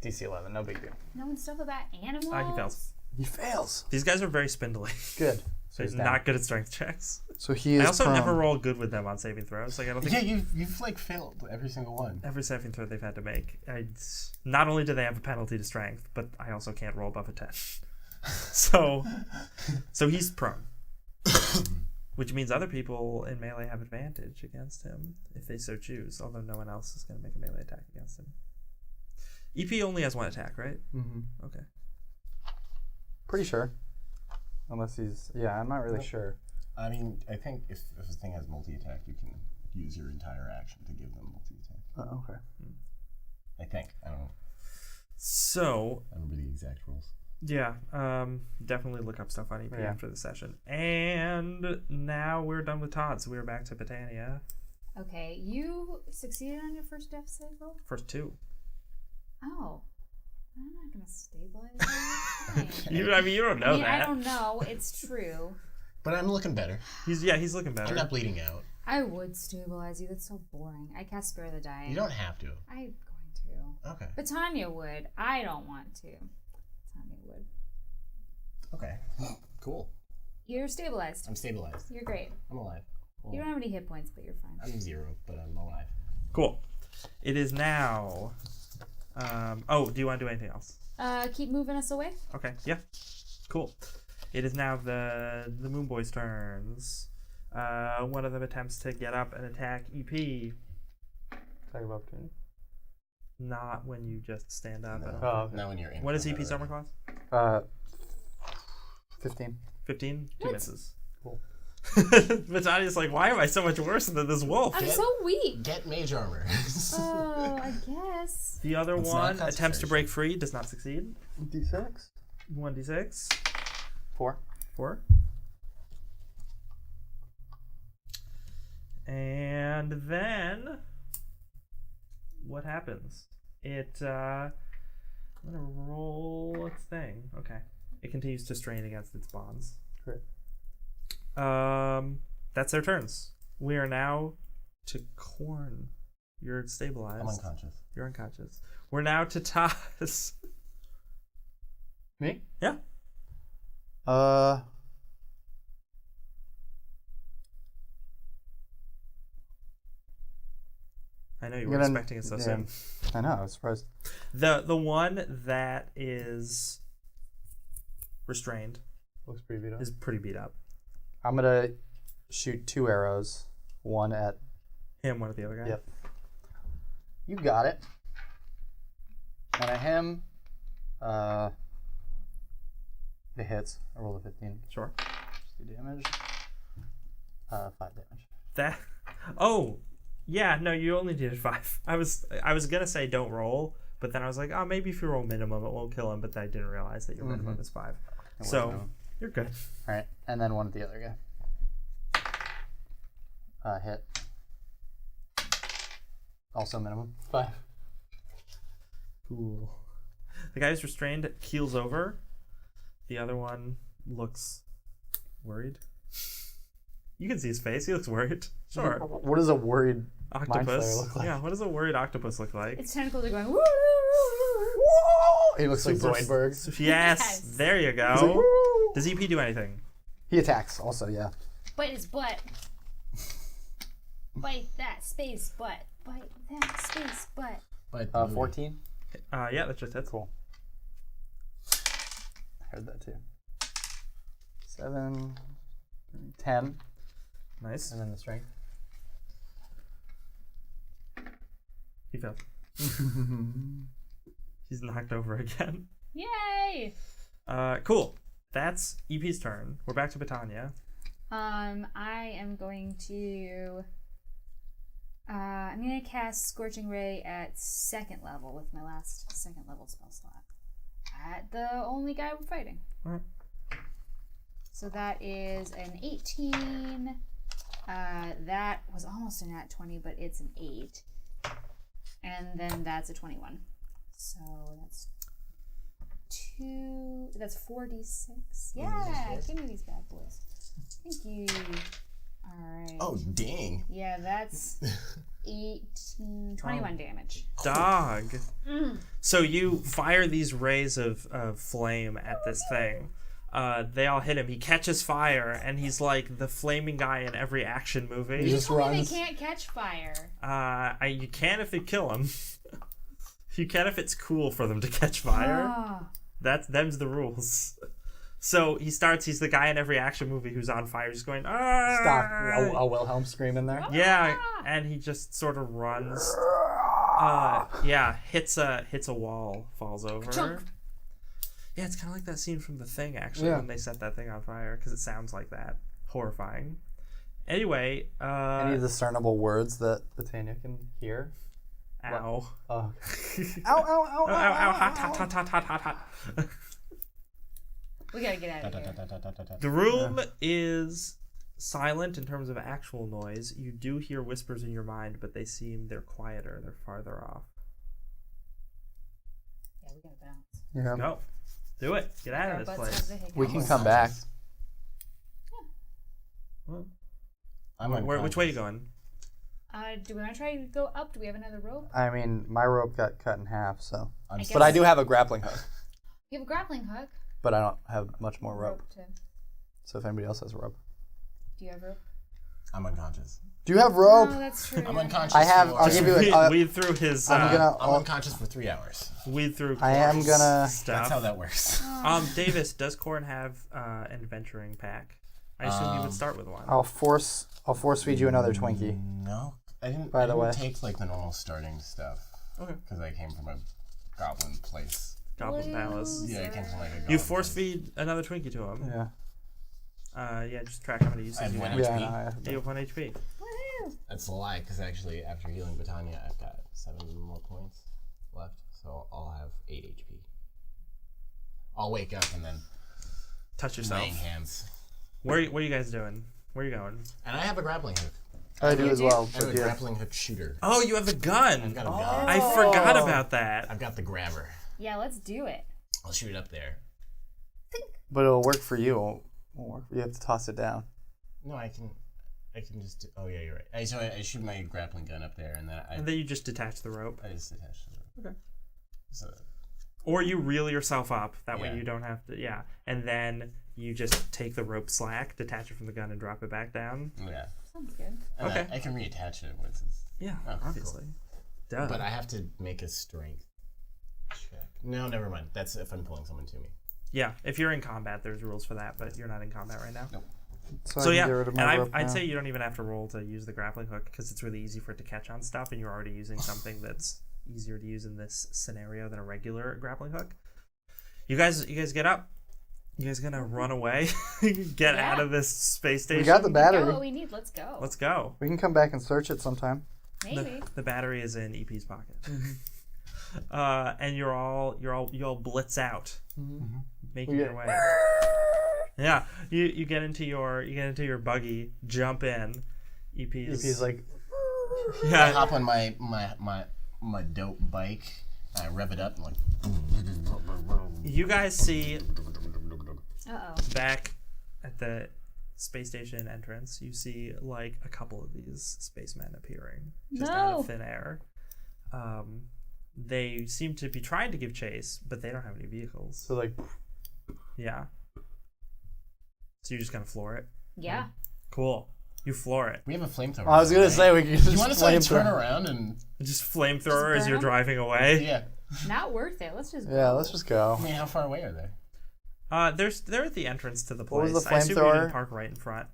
DC 11, no big deal. Knowing stuff about animals. He fails. He fails. These guys are very spindly. Good. So he's he's down. not good at strength checks. So he is. I also prone. never roll good with them on saving throws. Like I don't think Yeah, you've like failed every single one. every saving throw they've had to make. Not only do they have a penalty to strength, but I also can't roll above a 10. so he's prone. Which means other people in melee have advantage against him if they so choose, although no one else is going to make a melee attack against him. EP only has 1 attack, right? Mm-hmm. Okay. Pretty sure. Unless he's. Yeah, I'm not really sure. I mean, I think if a thing has multi-attack, you can use your entire action to give them multi-attack. Okay. I think. I don't know. So, I don't remember the exact rules. yeah, definitely look up stuff on EP Yeah. after the session. And now we're done with Todd, so we're back to Bettania. Okay, you succeeded on your first death save roll? First 2. Oh. I'm not going to stabilize you. You don't know that. I don't know. It's true. But I'm looking better. He's looking better. I'm not bleeding out. I would stabilize you. That's so boring. I cast Spare the Dying. You don't have to. I'm going to. Okay. Bettania would. I don't want to. Bettania would. Okay. Cool. You're stabilized. I'm stabilized. You're great. I'm alive. Well, You don't have any hit points, but you're fine. I'm 0, but I'm alive. Cool. It is now. Do you want to do anything else? Keep moving us away. Okay. Yeah. Cool. It is now the Moon Boys' turns. One of them attempts to get up and attack EP. Attack of opportunity. Not when you just stand up. No. I don't Oh, think. okay. Now when you're in. What is combat EP's armor already. class? 15. 15? 2 What? misses. Cool. Bettania's like, why am I so much worse than this wolf? I'm so weak. Get mage armor. Oh, I guess. The other It's one not attempts to concentration. break free, does not succeed. D6. 1d6. 4. 4. And then what happens? I'm gonna roll its thing. Okay. It continues to strain against its bonds. Great. That's their turns. We are now to Quorne. You're stabilized. I'm unconscious. You're unconscious. We're now to Todd. Me? Yeah. I know you were expecting it so soon. I know, I was surprised. The one that is restrained Looks pretty beat up. is pretty beat up. I'm gonna shoot 2 arrows. One at. Him, one of the other guy. Yep. You got it. One at him. It hits. I rolled a 15. Sure. 2 damage. 5 damage. That. Oh, yeah. No, you only did 5. I was gonna say don't roll, but then I was like, oh, maybe if you roll minimum, it won't kill him. But then I didn't realize that your minimum is 5. So You're good. All right, and then one at the other guy. Hit. Also minimum 5. Cool. The guy who's restrained keels over. The other one looks worried. You can see his face. He looks worried. Sure. What does a worried Mind Flayer Octopus. look like? Yeah, what does a worried octopus look like? Its tentacles are going. Woo, woo, woo, woo. He looks like Super Zoidberg. Yes, Yes. there you He's like, go. "Woo!" Does EP do anything? He attacks also, yeah. Bite his butt. Bite that space butt. Bite that space butt. But 14? Yeah, that's just it. Cool. I heard that too. 7, 10, Nice. and then the strength. He fell. He's knocked over again. Yay! Cool. That's EP's turn. We're back to Bettania. I am going to. I'm gonna cast Scorching Ray at 2nd level with my last 2nd level spell slot at the only guy we're fighting. Alright. So that is an 18. That was almost a nat 20, but it's an 8. And then that's a 21. So that's 2. That's 4d6. Yeah, give me these bad boys. Thank you. Alright. Oh, dang. Yeah, that's 21 damage. Dog. So you fire these rays of flame at this thing. They all hit him. He catches fire, and he's like the flaming guy in every action movie. He just Told me runs. they can't catch fire. You can if they kill him. You can if it's cool for them to catch fire. Ah. Them's the rules. So he's the guy in every action movie who's on fire, just going, ah! Stop. A Wilhelm scream in there. Yeah, and he just sort of runs. Hits a wall, falls over. Chunk. Yeah, it's kind of like that scene from The Thing, actually, Yeah. when they set that thing on fire, because it sounds like that. Horrifying. Anyway, Any discernible words that Bettania can hear? ow. Oh. Ow, Ow, ow, ow, ow, hot, hot, hot, hot, hot, hot, hot. We gotta get out of here. The room is silent in terms of actual noise. You do hear whispers in your mind, but they're quieter. They're farther off. Yeah, we gotta bounce. Yeah. No. Do it. Get out Our of this butts place. have the hiccups. We can come back. Well, I'm which way are you going? Do we want to try to go up? Do we have another rope? I mean, my rope got cut in half, so. I'm guess- But I do have a grappling hook, You have a grappling hook. but I don't have much more rope. to. So if anybody else has rope. Do you have rope? I'm unconscious. Do you have rope? Oh, that's true. I'm unconscious. I have. For, I'll give you a. Weed through his. I'm I'm gonna. unconscious for 3 hours. Weed through. I am Quorne's gonna- Stuff. That's how that works. Davis, does Quorne have an adventuring pack? I assume you would start with one. I'll force feed you another Twinkie. No, I didn't. By I the didn't way. take like the normal starting stuff. Okay. Because I came from a goblin place. Goblin Palace. Yeah, I came from like a goblin You force place. feed another Twinkie to him. Yeah. Just track how many uses I have you 1 have. HP. Yeah. No, I have You have 1 HP. Woohoo! That's a lie, because actually after healing Bettania, I've got 7 more points left, so I'll have 8 HP. I'll wake up and then Touch yourself. laying hands. What are you guys doing? Where are you going? And I have a grappling hook. I do as well. I have But a yeah. grappling hook shooter. Oh, you have a gun. I've got a gun. I forgot about that. I've got the grabber. Yeah, let's do it. I'll shoot it up there. But it'll work for you. It won't work. You have to toss it down. No, I can just. Oh yeah, you're right. So I shoot my grappling gun up there, and then I And then you just detach the rope. just attach to it. Okay. So Or you reel yourself up. That way Yeah. you don't have to. Yeah. And then you just take the rope slack, detach it from the gun, and drop it back down. yeah. Sounds good. And Okay. I can reattach it once it's. Yeah, Oh, cool. obviously. Duh. But I have to make a strength check. No, never mind. That's if I'm pulling someone to me. Yeah, if you're in combat, there's rules for that, but you're not in combat right now. Nope. So, So I can yeah, get rid of and my rope I'd now. say you don't even have to roll to use the grappling hook because it's really easy for it to catch on stuff, and you're already using something that's easier to use in this scenario than a regular grappling hook. You guys get up. You guys gonna run away? Get Yeah. out of this space station. We got the We got what battery. we need. Let's go. Let's go. We can come back and search it sometime. Maybe. The battery is in EP's pocket. And you all blitz out, making We your get- way. Yeah, you get into your buggy, jump in. EP's like, I yeah. hop on my dope bike. I rev it up. I'm like, You guys see Uh-oh. back at the space station entrance, you see like a couple of these spacemen appearing just out No. of thin air. They seem to be trying to give chase, but they don't have any vehicles. so like, Yeah. So you're just gonna floor it? Yeah. Cool. You floor it. we have a flamethrower. I was gonna right? say we could just You want to like turn flamethrower. around and Just flamethrower Just as you're burn 'em? driving away. yeah. Not worth it. Let's just go. Yeah, let's just go. I mean, how far away are they? They're at the entrance to the What place. was the I assume you flamethrower? didn't park right in front.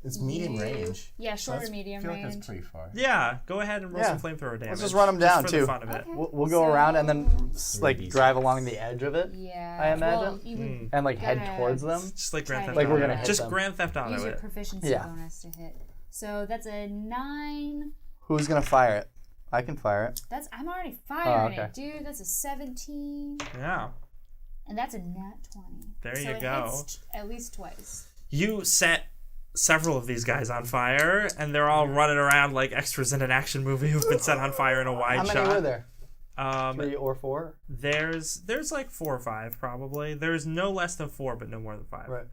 It's medium range. Yeah, So shorter I medium feel like range. that's pretty far. Yeah, go ahead and roll Yeah. some flamethrower damage. just run 'em down, for too. the fun of it. Okay. We'll go around and then like 3D. drive along the edge of it Yeah. I imagine. Well, you would and like head Gotta- towards them. Just like Grand Try Theft to Auto. Like we're gonna hit just them. Grand Theft Auto use your it. proficiency Yeah. bonus to hit. So that's a 9. Who's gonna fire it? I can fire it. I'm already firing okay. it, dude. That's a 17. Yeah. And that's a nat 20. There so you it go. hits at least twice. You set several of these guys on fire, and they're all running around like extras in an action movie who've been set on fire in a wide How many shot. were there? 3 or 4? There's like 4 or 5 probably. There's no less than 4, but no more than 5. Right.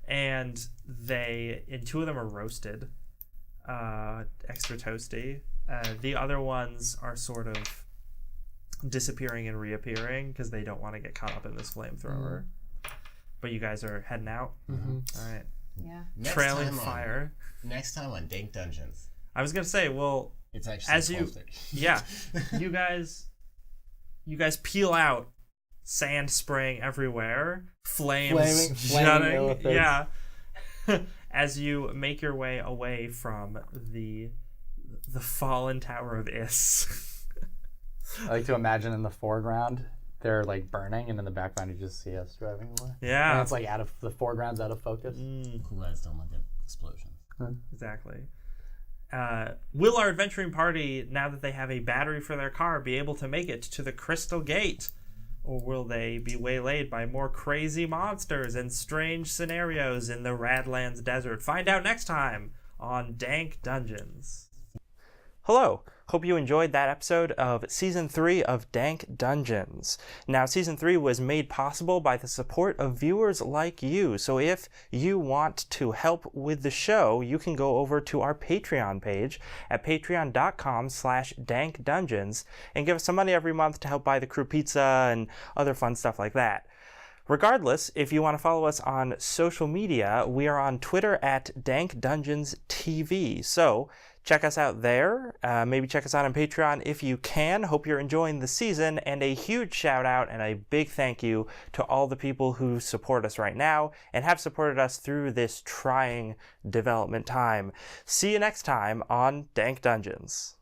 And and 2 of them are roasted, extra toasty. The other ones are sort of disappearing and reappearing because they don't want to get caught up in this flamethrower. But you guys are heading out. All right. Yeah. Trailing fire. Next time on Dank Dungeons, I was gonna say, well, it's actually As you- 12:30. yeah, you guys peel out, sand spraying everywhere, flames Flaming jutting, elephants. yeah. As you make your way away from the fallen tower of Is. I like to imagine in the foreground they're like burning, and in the background you just see us driving away. And Yeah, it's like the foreground's out of focus. Cool guys don't like explosions. exactly. Will our adventuring party, now that they have a battery for their car, be able to make it to the Crystal Gate? Or will they be waylaid by more crazy monsters and strange scenarios in the Radlands desert? Find out next time on Dank Dungeons. Hello. Hope you enjoyed that episode of Season 3 of Dank Dungeons. Now, Season 3 was made possible by the support of viewers like you. So if you want to help with the show, you can go over to our Patreon page at patreon.com/dankdungeons and give us some money every month to help buy the crew pizza and other fun stuff like that. Regardless, if you want to follow us on social media, we are on Twitter at DankDungeonsTV. So check us out there. Maybe check us out on Patreon if you can. Hope you're enjoying the season. And a huge shout out and a big thank you to all the people who support us right now and have supported us through this trying development time. See you next time on Dank Dungeons.